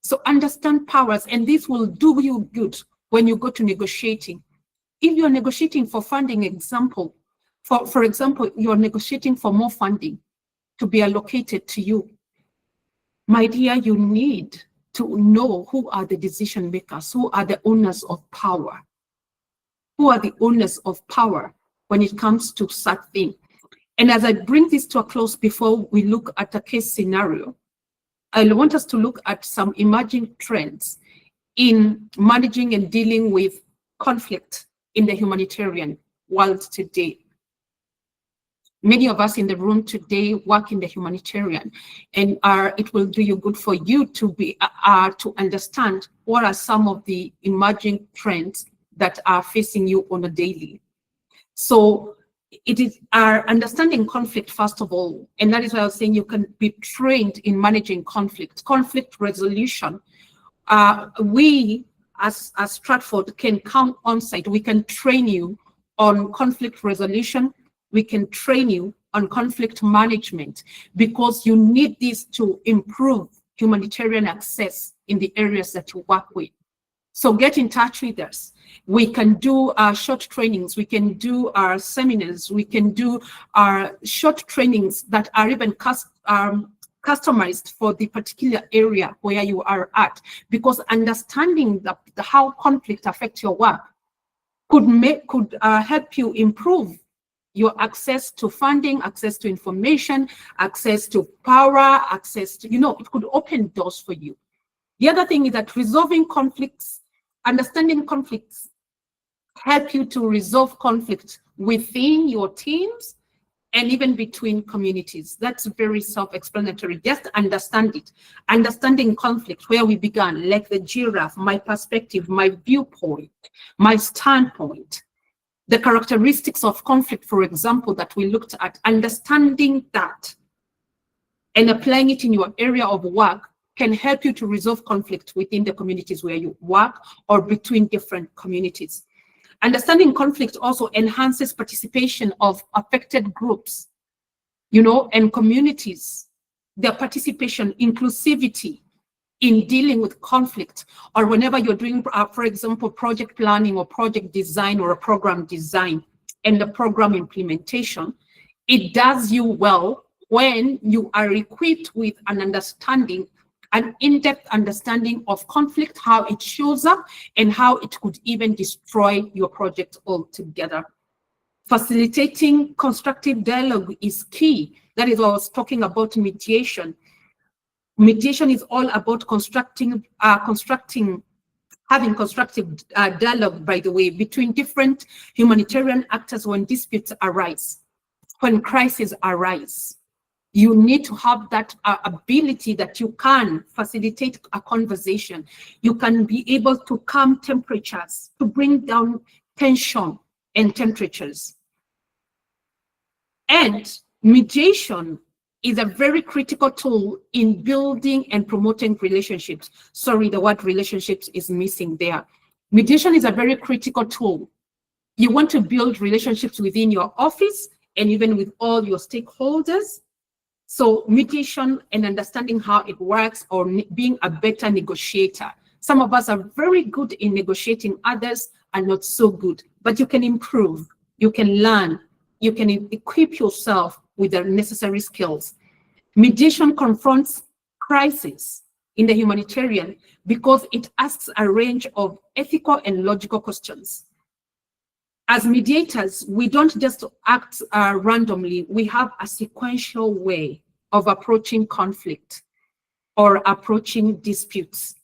Speaker 2: So understand powers, and this will do you good when you go to negotiating. If you're negotiating for funding, for example, you're negotiating for more funding to be allocated to you, my dear, you need to know who are the decision makers, who are the owners of power. Who are the owners of power when it comes to such thing? And as I bring this to a close before we look at a case scenario, I want us to look at some emerging trends in managing and dealing with conflict in the humanitarian world today. Many of us in the room today work in the humanitarian, and it will do you good for you to be to understand what are some of the emerging trends that are facing you on a daily. So it is our understanding conflict, first of all, and that is why I was saying you can be trained in managing conflict resolution. We as Stratford can come on site. We can train you on conflict resolution. We can train you on conflict management because you need this to improve humanitarian access in the areas that you work with. So get in touch with us. We can do our short trainings. We can do our seminars. We can do our short trainings that are even customized for the particular area where you are at, because understanding how conflict affects your work could help you improve your access to funding, access to information, access to power, access to, it could open doors for you. The other thing is that resolving conflicts, understanding conflicts, help you to resolve conflict within your teams and even between communities. That's very self-explanatory. Just understand it. Understanding conflict, where we began, like the giraffe, my perspective, my viewpoint, my standpoint, the characteristics of conflict, for example, that we looked at, understanding that and applying it in your area of work can help you to resolve conflict within the communities where you work or between different communities. Understanding conflict also enhances participation of affected groups, and communities, their participation, inclusivity in dealing with conflict, or whenever you're doing, for example, project planning or project design or a program design and the program implementation, it does you well when you are equipped with an in-depth understanding of conflict, how it shows up, and how it could even destroy your project altogether. Facilitating constructive dialogue is key. That is what I was talking about mediation. Mediation is all about having constructive dialogue, by the way, between different humanitarian actors when disputes arise, when crises arise. You need to have that ability that you can facilitate a conversation. You can be able to calm temperatures, to bring down tension and temperatures. And mediation is a very critical tool in building and promoting relationships. Sorry, the word relationships is missing there. Mediation is a very critical tool. You want to build relationships within your office and even with all your stakeholders. So mediation and understanding how it works, or being a better negotiator. Some of us are very good in negotiating, others are not so good, but you can improve, you can learn, you can equip yourself with the necessary skills. Mediation confronts crisis in the humanitarian because it asks a range of ethical and logical questions. As mediators, we don't just act randomly. We have a sequential way of approaching conflict or approaching disputes.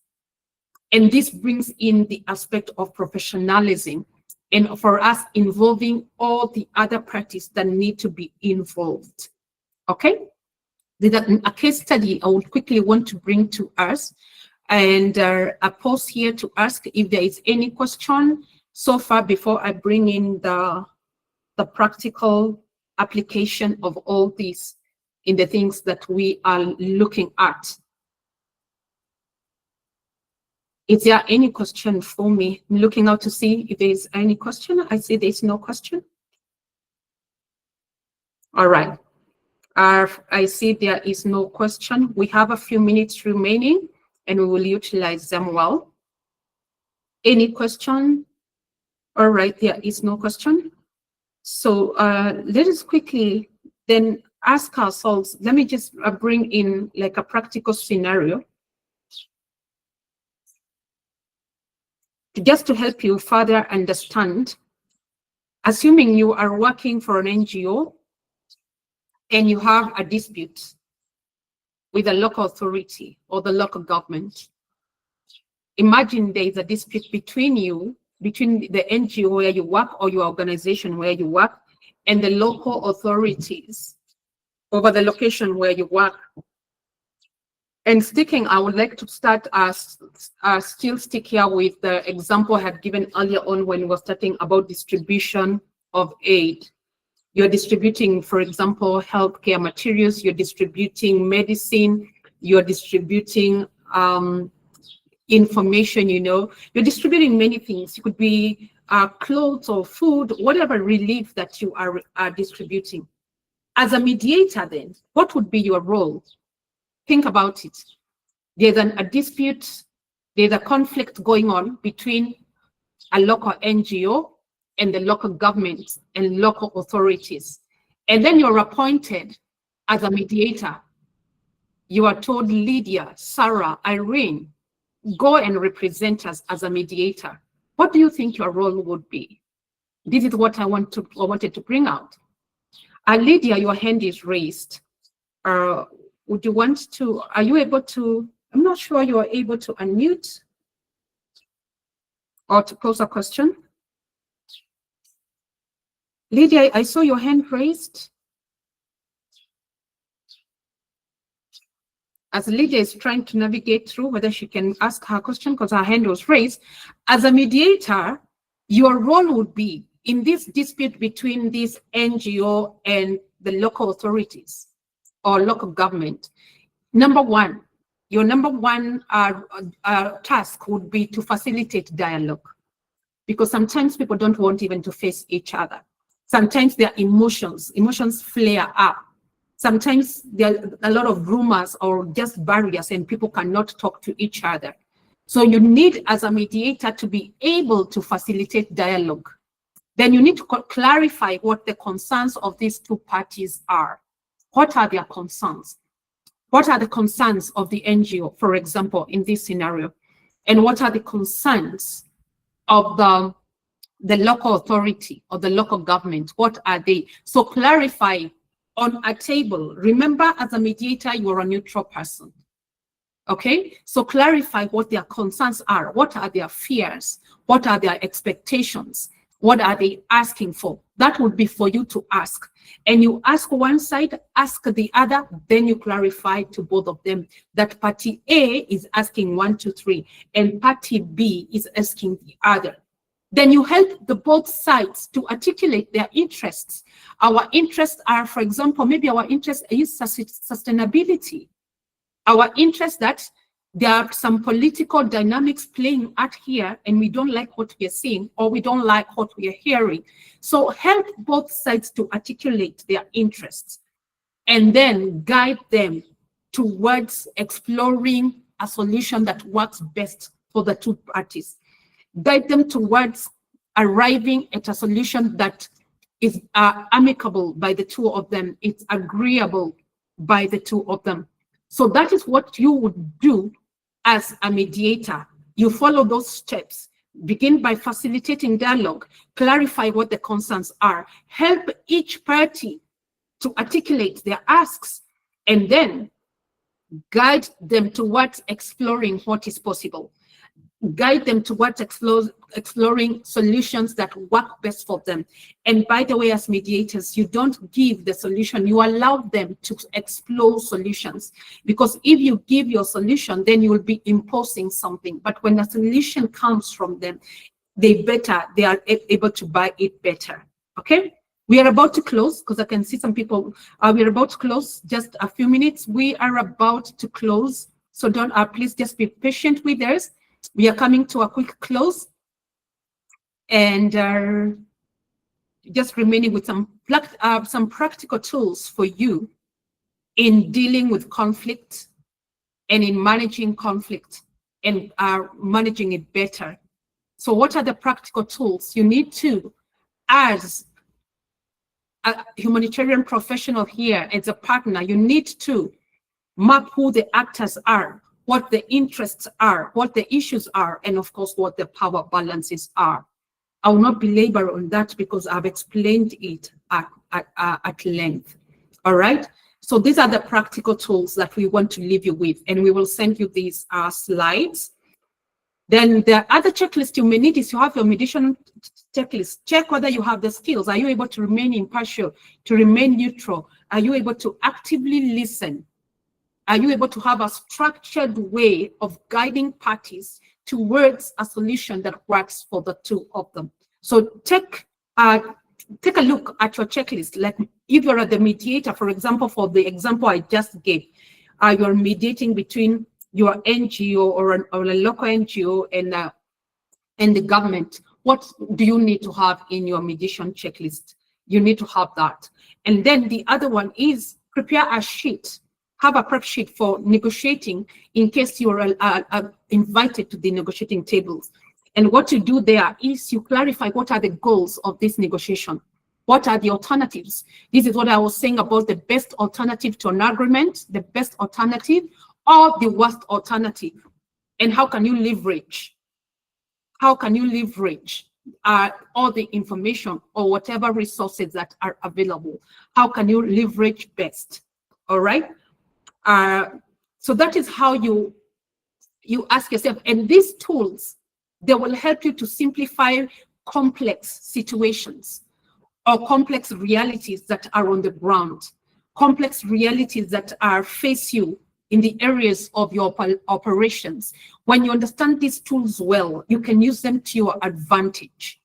Speaker 2: And this brings in the aspect of professionalism, and for us involving all the other parties that need to be involved. Okay? There's a case study I would quickly want to bring to us, and a pause here to ask if there is any question so far before I bring in the practical application of all these in the things that we are looking at. Is there any question for me? I'm looking out to see if there is any question. I see there's no question. All right. I see there is no question. We have a few minutes remaining and we will utilize them well. Any question? All right, there is no question. So let us quickly then ask ourselves, let me just bring in like a practical scenario just to help you further understand. Assuming you are working for an NGO and you have a dispute with a local authority or the local government. Imagine there is a dispute between you, between the NGO where you work or your organization where you work and the local authorities over the location where you work. And sticking, I would like to start still stick here with the example I had given earlier on when we were starting about distribution of aid. You're distributing, for example, healthcare materials, you're distributing medicine, you're distributing information, you're distributing many things. It could be clothes or food, whatever relief that you are distributing. As a mediator then, what would be your role? Think about it. There's a dispute, there's a conflict going on between a local NGO and the local government and local authorities. And then you're appointed as a mediator. You are told, Lydia, Sarah, Irene, go and represent us as a mediator. What do you think your role would be? This is what I wanted to bring out. Lydia, your hand is raised. Would you want to, are you able to, I'm not sure you are able to unmute or to pose a question. Lydia, I saw your hand raised. As Lydia is trying to navigate through whether she can ask her question because her hand was raised, as a mediator, your role would be in this dispute between this NGO and the local authorities or local government. Your number one task would be to facilitate dialogue, because sometimes people don't want even to face each other. Sometimes their emotions flare up. Sometimes there are a lot of rumors or just barriers and people cannot talk to each other. So you need, as a mediator, to be able to facilitate dialogue. Then you need to clarify what the concerns of these two parties are. What are their concerns? What are the concerns of the NGO, for example, in this scenario? And what are the concerns of the local authority or the local government? What are they? So clarify on a table. Remember, as a mediator, you are a neutral person. Okay? So clarify what their concerns are. What are their fears? What are their expectations? What are they asking for? That would be for you to ask. And you ask one side, ask the other, then you clarify to both of them that party A is asking 1, 2, 3, and party B is asking the other. Then you help the both sides to articulate their interests. Our interests are, for example, maybe our interest is sustainability. Our interest that there are some political dynamics playing out here and we don't like what we are seeing or we don't like what we are hearing. So help both sides to articulate their interests and then guide them towards exploring a solution that works best for the two parties. Guide them towards arriving at a solution that is amicable by the two of them. It's agreeable by the two of them. So that is what you would do as a mediator. You follow those steps. Begin by facilitating dialogue, clarify what the concerns are, help each party to articulate their asks, and then guide them towards exploring what is possible. Guide them towards exploring solutions that work best for them. And by the way, as mediators, you don't give the solution, you allow them to explore solutions. Because if you give your solution, then you will be imposing something. But when a solution comes from them, they are able to buy it better. Okay? We are about to close because I can see some people. We are about to close, just a few minutes. We are about to close. So don't, please just be patient with us. We are coming to a quick close and just remaining with some practical tools for you in dealing with conflict and in managing conflict and managing it better. So what are the practical tools you need to, as a humanitarian professional here, as a partner, you need to map who the actors are, what the interests are, what the issues are, and of course, what the power balances are. I will not belabor on that because I've explained it at length. All right. So these are the practical tools that we want to leave you with, and we will send you these slides. Then the other checklist you may need is you have your mediation checklist. Check whether you have the skills. Are you able to remain impartial, to remain neutral? Are you able to actively listen? Are you able to have a structured way of guiding parties towards a solution that works for the two of them? So take a look at your checklist. Like if you're the mediator, for example, for the example I just gave, you're mediating between your NGO or a local NGO and the government. What do you need to have in your mediation checklist? You need to have that. And then the other one is prepare a sheet. Have a prep sheet for negotiating in case you are invited to the negotiating tables. And what you do there is you clarify what are the goals of this negotiation. What are the alternatives? This is what I was saying about the best alternative to an agreement, the best alternative or the worst alternative. And how can you leverage? How can you leverage all the information or whatever resources that are available? How can you leverage best? All right. So that is how you ask yourself, and these tools, they will help you to simplify complex situations or complex realities that are on the ground, complex realities that face you in the areas of your operations. When you understand these tools well, you can use them to your advantage.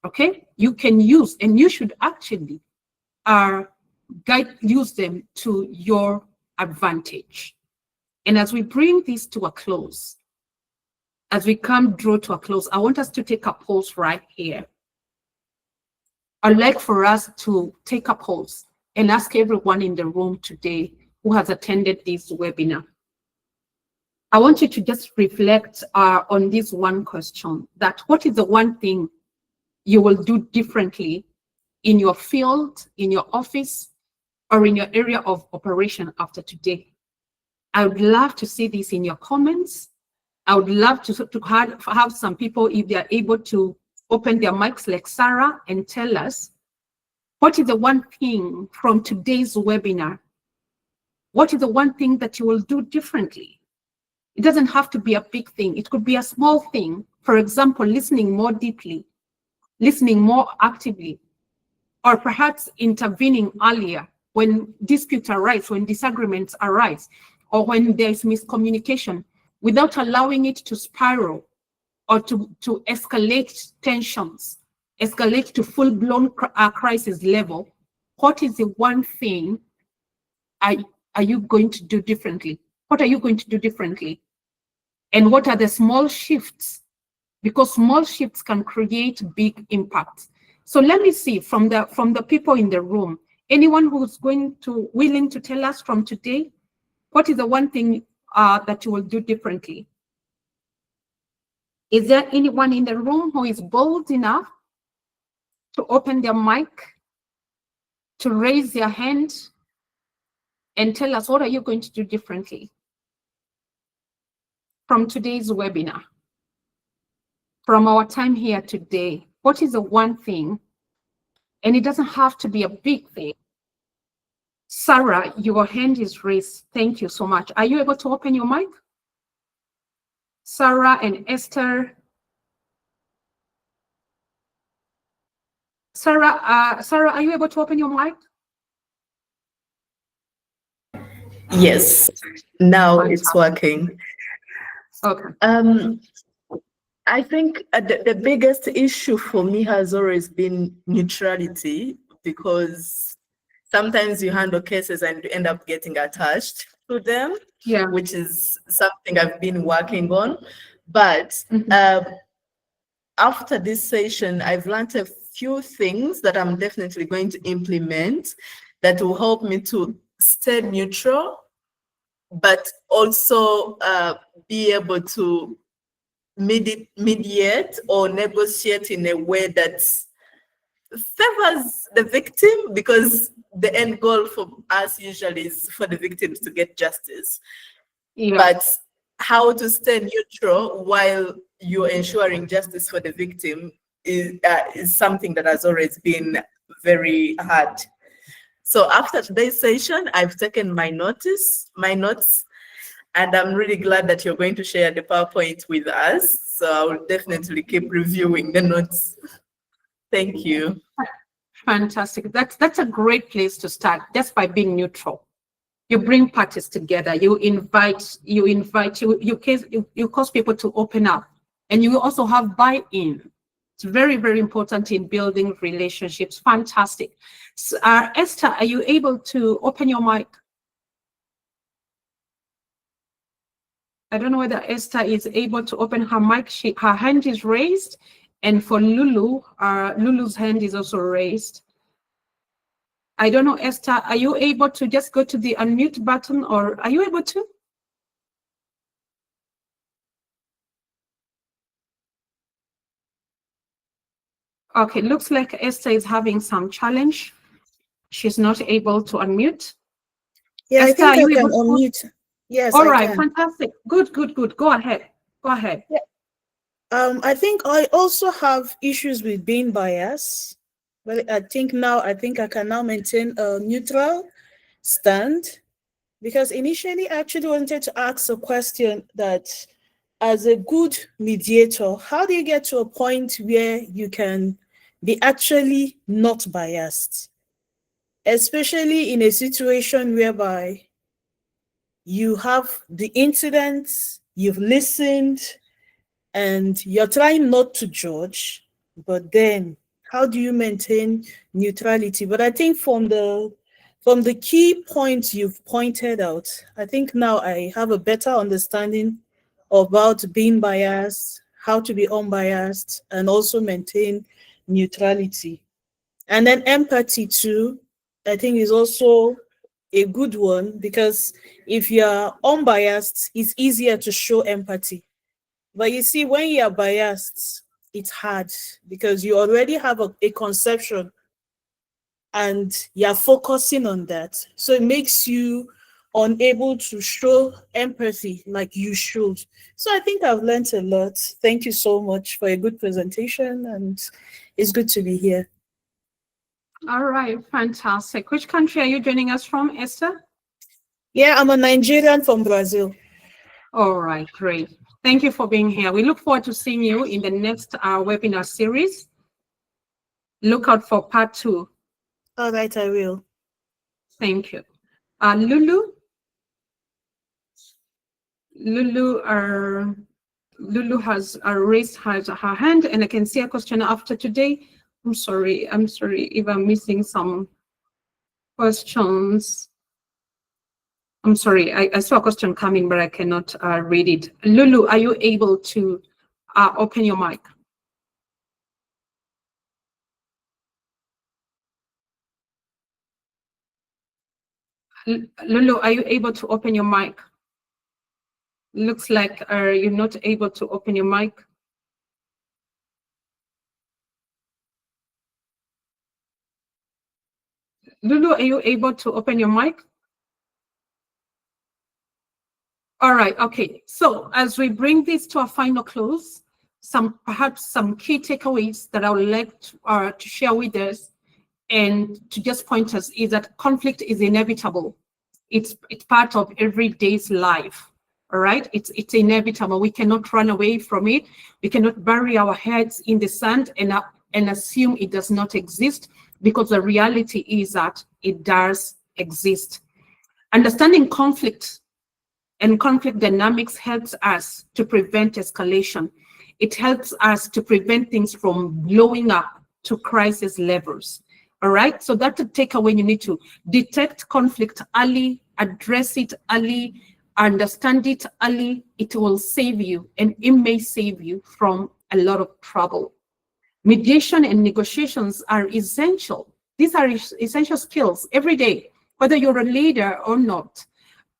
Speaker 2: Okay, you can use, and you should actually use them to your advantage. And as we bring this to a close, as we draw to a close, I want us to take a pause right here. I'd like for us to take a pause and ask everyone in the room today who has attended this webinar. I want you to just reflect on this one question, that what is the one thing you will do differently in your field, in your office, or in your area of operation after today? I would love to see this in your comments. I would love to have some people, if they are able to open their mics like Sarah and tell us, what is the one thing from today's webinar? What is the one thing that you will do differently? It doesn't have to be a big thing. It could be a small thing. For example, listening more deeply, listening more actively, or perhaps intervening earlier when disputes arise, when disagreements arise, or when there is miscommunication, without allowing it to spiral or to escalate tensions, escalate to full-blown crisis level, what is the one thing are you going to do differently? What are you going to do differently? And what are the small shifts? Because small shifts can create big impact. So let me see from the people in the room, anyone who's willing to tell us from today, what is the one thing that you will do differently? Is there anyone in the room who is bold enough to open their mic, to raise their hand, and tell us what are you going to do differently from today's webinar? From our time here today, what is the one thing? And it doesn't have to be a big thing. Sarah, your hand is raised. Thank you so much. Are you able to open your mic? Sarah and Esther. Sarah, are you able to open your mic?
Speaker 3: Yes, now it's working.
Speaker 2: Okay.
Speaker 3: I think the biggest issue for me has always been neutrality, because sometimes you handle cases and you end up getting attached to them,
Speaker 2: Yeah.
Speaker 3: which is something I've been working on. But after this session, I've learned a few things that I'm definitely going to implement that will help me to stay neutral, but also be able to mediate or negotiate in a way that favors the victim, because the end goal for us usually is for the victims to get justice.
Speaker 2: Yeah.
Speaker 3: But how to stay neutral while you're ensuring justice for the victim is something that has always been very hard. So after today's session, I've taken my notes, and I'm really glad that you're going to share the PowerPoint with us. So I will definitely keep reviewing the notes. Thank you.
Speaker 2: Fantastic. That's a great place to start, just by being neutral. You bring parties together. You cause people to open up, and you also have buy-in. It's very, very important in building relationships. Fantastic. So, Esther, are you able to open your mic? I don't know whether Esther is able to open her mic. Her hand is raised. And for Lulu, Lulu's hand is also raised. I don't know, Esther, are you able to just go to the unmute button, or are you able to? Okay, looks like Esther is having some challenge. She's not able to unmute.
Speaker 4: Yeah,
Speaker 2: Esther,
Speaker 4: I think
Speaker 2: are
Speaker 4: I
Speaker 2: you
Speaker 4: can
Speaker 2: able to?
Speaker 4: unmute. Yes,
Speaker 2: All
Speaker 4: I
Speaker 2: right,
Speaker 4: can.
Speaker 2: fantastic. Good. Go ahead.
Speaker 4: Yeah. I think I also have issues with being biased, but I think I can now maintain a neutral stand, because initially I actually wanted to ask a question that, as a good mediator, how do you get to a point where you can be actually not biased, especially in a situation whereby you have the incidents, you've listened, and you're trying not to judge, but then how do you maintain neutrality? But I think from the key points you've pointed out, I think now I have a better understanding about being biased, how to be unbiased, and also maintain neutrality. And then empathy too, I think, is also a good one, because if you're unbiased, it's easier to show empathy. But you see, when you're biased, it's hard, because you already have a conception and you're focusing on that. So it makes you unable to show empathy like you should. So I think I've learned a lot. Thank you so much for a good presentation, and it's good to be here.
Speaker 2: All right, fantastic. Which country are you joining us from, Esther?
Speaker 4: Yeah, I'm a Nigerian from Brazil.
Speaker 2: All right, great. Thank you for being here. We look forward to seeing you in the next webinar series. Look out for part 2.
Speaker 4: All right, I will.
Speaker 2: Thank you. Lulu, Lulu has raised her hand, and I can see a question after today. I'm sorry if I'm missing some questions. I'm sorry, I saw a question coming, but I cannot read it. Lulu, are you able to open your mic? Lulu, are you able to open your mic? Looks like you're not able to open your mic. Lulu, are you able to open your mic? All right, okay. So as we bring this to a final close, perhaps some key takeaways that I would like to share with us and to just point us is that conflict is inevitable. It's part of everyday's life. All right, it's inevitable. We cannot run away from it. We cannot bury our heads in the sand and assume it does not exist, because the reality is that it does exist. Understanding conflict and conflict dynamics helps us to prevent escalation. It helps us to prevent things from blowing up to crisis levels. All right, so that's a takeaway. You need to detect conflict early, address it early, understand it early. It will save you, and it may save you from a lot of trouble. Mediation and negotiations are essential. These are essential skills every day, whether you're a leader or not,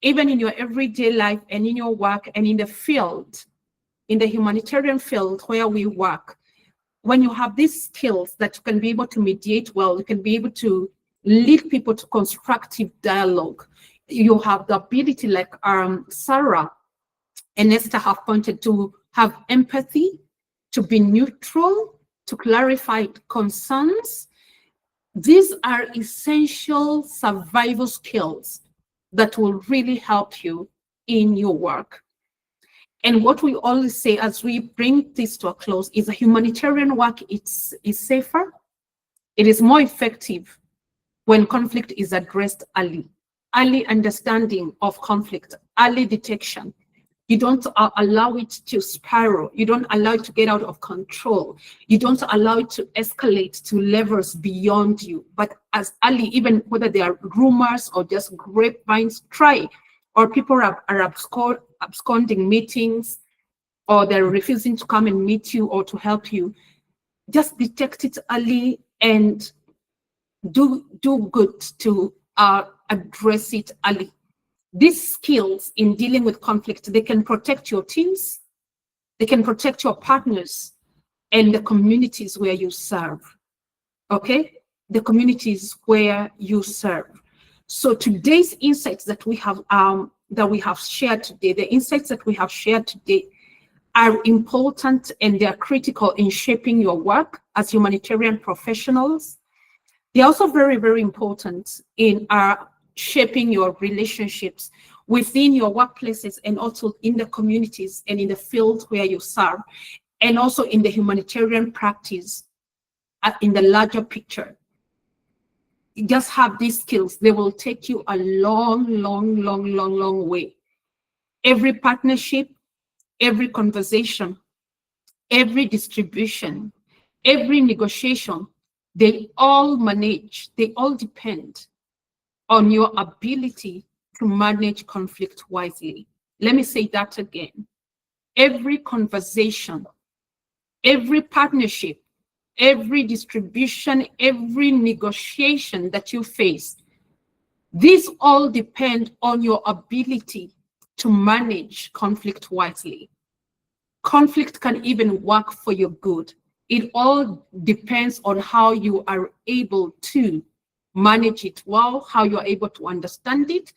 Speaker 2: even in your everyday life and in your work and in the field, in the humanitarian field where we work. When you have these skills that you can be able to mediate well, you can be able to lead people to constructive dialogue. You have the ability, like Sarah and Esther have pointed, to have empathy, to be neutral, to clarify concerns. These are essential survival skills that will really help you in your work. And what we always say as we bring this to a close is a humanitarian work is safer. It is more effective when conflict is addressed early. Early understanding of conflict, early detection. You don't allow it to spiral. You don't allow it to get out of control. You don't allow it to escalate to levels beyond you. But as early, even whether they are rumors or just grapevines, try. Or people are absconding meetings, or they're refusing to come and meet you or to help you. Just detect it early and do good to address it early. These skills in dealing with conflict, they can protect your teams, they can protect your partners and the communities where you serve, okay? The communities where you serve. So today's insights that we have shared today, the insights that we have shared today are important, and they are critical in shaping your work as humanitarian professionals. They're also very, very important in shaping your relationships within your workplaces and also in the communities and in the field where you serve, and also in the humanitarian practice in the larger picture. You just have these skills. They will take you a long way. Every partnership, every conversation, every distribution, every negotiation, they all depend on your ability to manage conflict wisely. Let me say that again. Every conversation, every partnership, every distribution, every negotiation that you face, these all depend on your ability to manage conflict wisely. Conflict can even work for your good. It all depends on how you are able to manage it well, how you're able to understand it,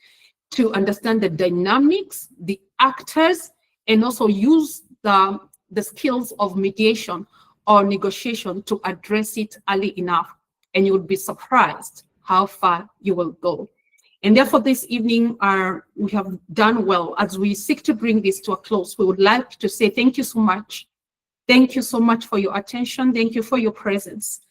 Speaker 2: to understand the dynamics, the actors, and also use the skills of mediation or negotiation to address it early enough. And you will be surprised how far you will go. And therefore, this evening, we have done well. As we seek to bring this to a close, we would like to say thank you so much. Thank you so much for your attention. Thank you for your presence.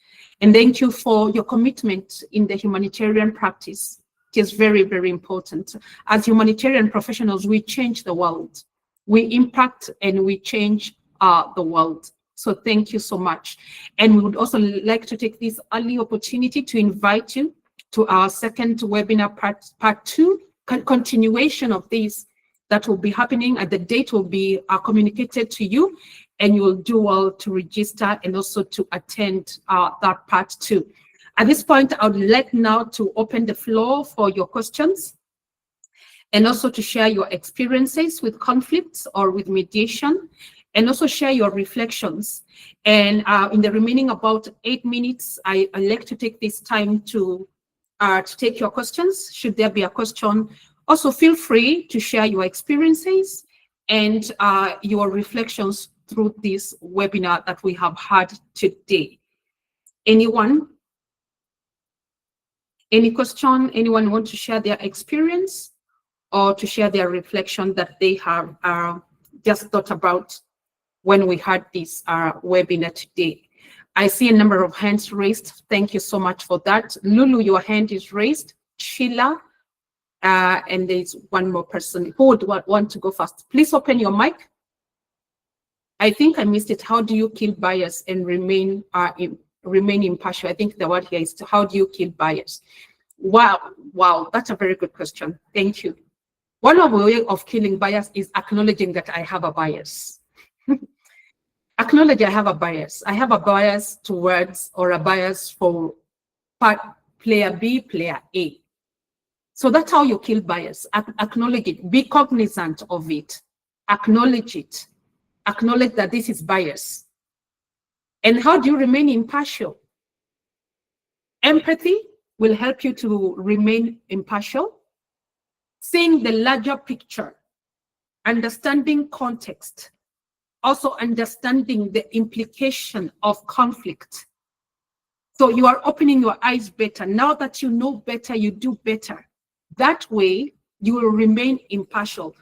Speaker 2: And thank you for your commitment in the humanitarian practice. It is very, very important. As humanitarian professionals, we change the world. we impact and we change the world. So thank you so much. And we would also like to take this early opportunity to invite you to our second webinar, part 2, continuation of this, that will be happening, and the date will be communicated to you, and you will do well to register and also to attend that part 2. At this point, I would like now to open the floor for your questions and also to share your experiences with conflicts or with mediation, and also share your reflections. And in the remaining about 8 minutes, I like to take this time to take your questions. Should there be a question, also feel free to share your experiences and your reflections through this webinar that we have had today. Anyone? Any question? Anyone want to share their experience or to share their reflection that they have just thought about when we had this webinar today? I see a number of hands raised. Thank you so much for that. Lulu, your hand is raised. Sheila, and there's one more person who would want to go first. Please open your mic. I think I missed it. How do you kill bias and remain impartial? I think the word here is how do you kill bias? Wow, that's a very good question. Thank you. One of the ways of killing bias is acknowledging that I have a bias. Acknowledge I have a bias. I have a bias towards, or a bias for player B, player A. So that's how you kill bias. Acknowledge it. Be cognizant of it. Acknowledge it. Acknowledge that this is bias. And how do you remain impartial? Empathy will help you to remain impartial. Seeing the larger picture, understanding context, also understanding the implication of conflict. So you are opening your eyes better. Now that you know better, you do better. That way, you will remain impartial.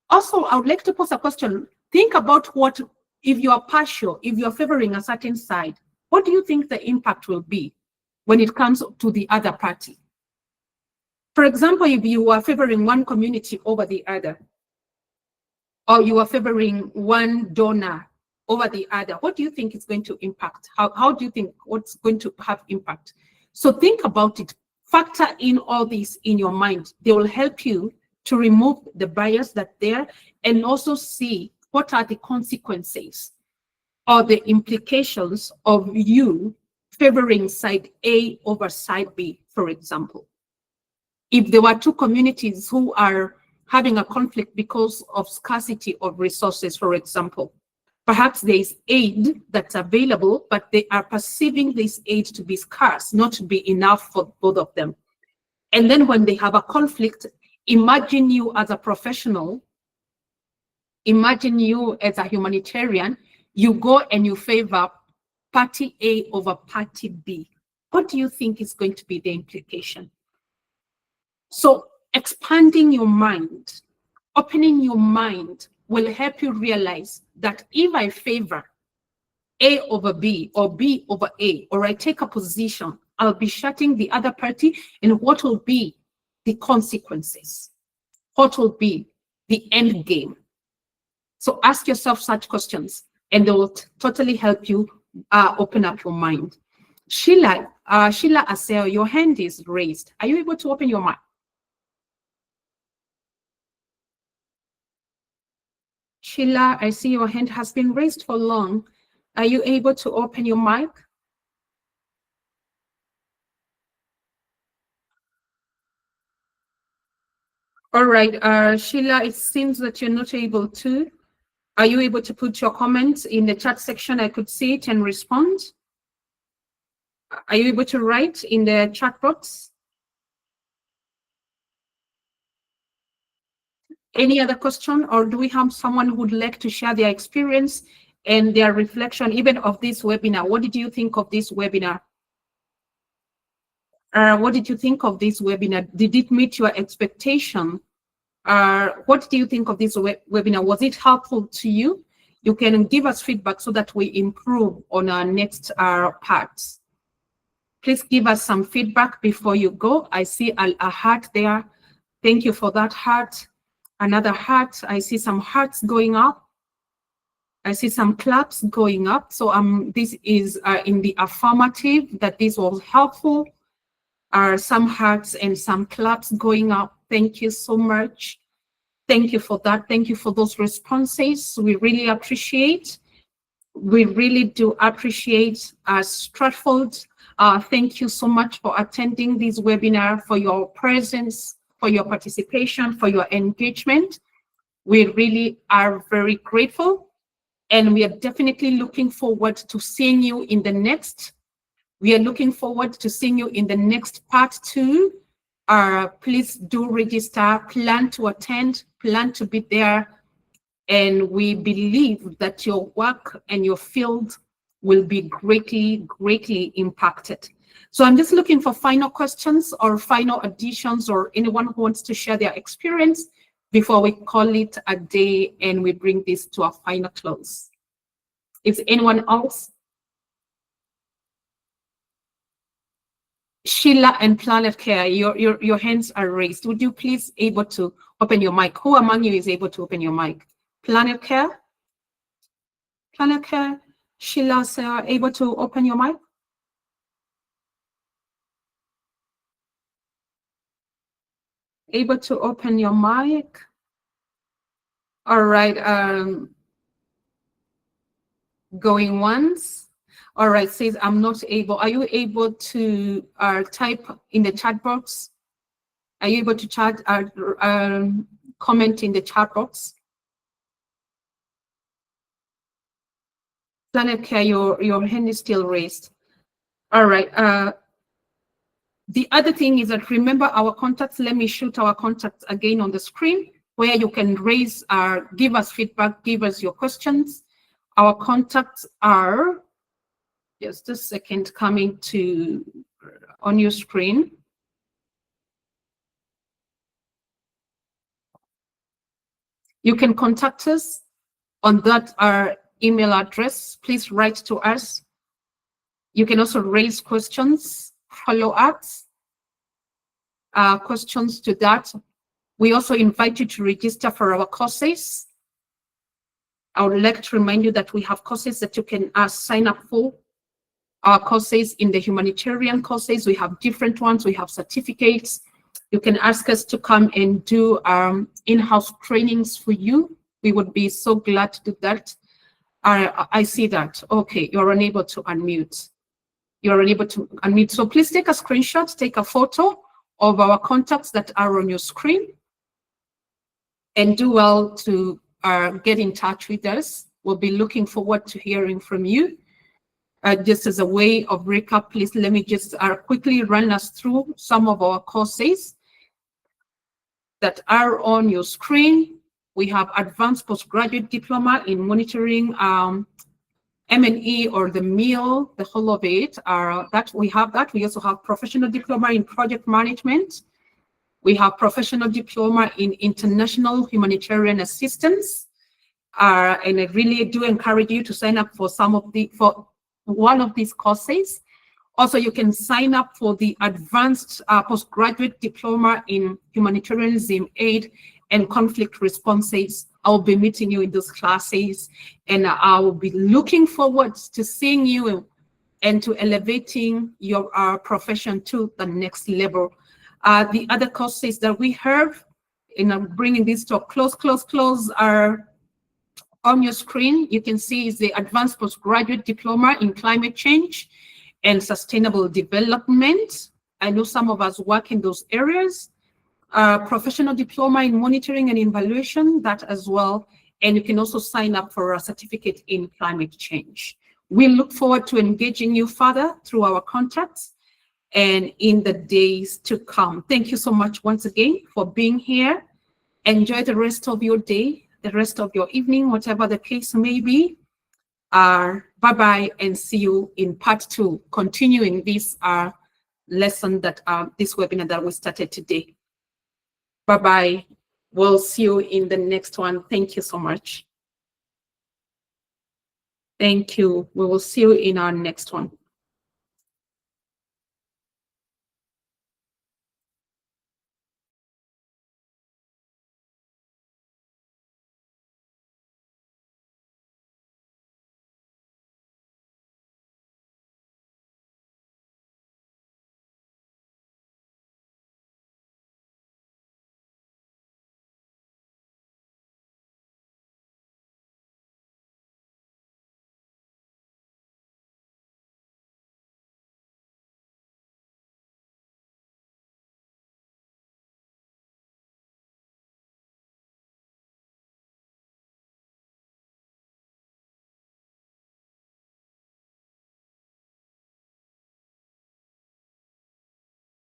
Speaker 2: Also, I would like to pose a question. Think about what, if you are partial, if you are favoring a certain side, what do you think the impact will be when it comes to the other party? For example, if you are favoring one community over the other, or you are favoring one donor over the other, what do you think is going to impact? How do you think what's going to have impact? So think about it. Factor in all these in your mind. They will help you to remove the bias that's there and also see what are the consequences or the implications of you favoring side A over side B, for example. If there were two communities who are having a conflict because of scarcity of resources, for example, perhaps there is aid that's available, but they are perceiving this aid to be scarce, not to be enough for both of them. And then when they have a conflict, imagine you as a professional, imagine you as a humanitarian, you go and you favor party A over party B. What do you think is going to be the implication? So expanding your mind, opening your mind will help you realize that if I favor A over B or B over A, or I take a position, I'll be shutting the other party, and what will be the consequences? What will be the end game? So ask yourself such questions, and they will totally help you open up your mind. Sheila Asel, your hand is raised. Are you able to open your mic? Sheila, I see your hand has been raised for long. Are you able to open your mic? All right, Sheila, it seems that you're not able to. Are you able to put your comments in the chat section? I could see it and respond. Are you able to write in the chat box? Any other question, or do we have someone who would like to share their experience and their reflection even of this webinar? What did you think of this webinar? What did you think of this webinar? Did it meet your expectation? What do you think of this webinar? Was it helpful to you? You can give us feedback so that we improve on our next parts. Please give us some feedback before you go. I see a heart there. Thank you for that heart. Another heart. I see some hearts going up. I see some claps going up. So this is in the affirmative that this was helpful. Some hearts and some claps going up. Thank you so much. Thank you for that. Thank you for those responses. We really appreciate. We really do appreciate Stratford. Thank you so much for attending this webinar, for your presence, for your participation, for your engagement. We really are very grateful, and we are definitely looking forward to seeing you in the next. We are looking forward to seeing you in the next part 2. Please do register, plan to attend, plan to be there, and we believe that your work and your field will be greatly impacted. So I'm just looking for final questions or final additions, or anyone who wants to share their experience before we call it a day and we bring this to a final close. Is anyone else? Sheila and Planet Care, your hands are raised. Would you please able to open your mic? Who among you is able to open your mic? Planet Care? Planet Care? Sheila, sir, able to open your mic? Able to open your mic? All right, going once. All right, says I'm not able. Are you able to type in the chat box? Are you able to chat comment in the chat box? Planet Care, your hand is still raised. All right. The other thing is that remember our contacts. Let me shoot our contacts again on the screen, where you can raise, give us feedback, give us your questions. Our contacts are, just a second, coming to on your screen. You can contact us on that email address. Please write to us. You can also raise questions, follow-ups, questions to that. We also invite you to register for our courses. I would like to remind you that we have courses that you can sign up for. Our courses in the humanitarian courses, we have different ones. We have certificates. You can ask us to come and do in-house trainings for you. We would be so glad to do that. I see that. Okay, you're unable to unmute. You're unable to unmute. So please take a screenshot, take a photo of our contacts that are on your screen, and do well to get in touch with us. We'll be looking forward to hearing from you. Just as a way of recap, please let me just quickly run us through some of our courses that are on your screen. We have Advanced Postgraduate Diploma in Monitoring, M&E, or the meal, the whole of it. That we have that. We also have Professional Diploma in Project Management. We have Professional Diploma in International Humanitarian Assistance. And I really do encourage you to sign up for one of these courses. Also, you can sign up for the Advanced Postgraduate Diploma in Humanitarianism, Aid, and Conflict Responses. I'll be meeting you in those classes, and I will be looking forward to seeing you and to elevating your profession to the next level. The other courses that we have, and I'm bringing this to a close, are on your screen. You can see is the Advanced Postgraduate Diploma in Climate Change and Sustainable Development. I know some of us work in those areas. Professional Diploma in Monitoring and Evaluation, that as well. And you can also sign up for a certificate in climate change. We look forward to engaging you further through our contacts and in the days to come. Thank you so much once again for being here. Enjoy the rest of your day, the rest of your evening, whatever the case may be. Bye-bye, and see you in part 2, continuing this lesson that this webinar that we started today. Bye-bye. We'll see you in the next one. Thank you so much. Thank you. We will see you in our next one.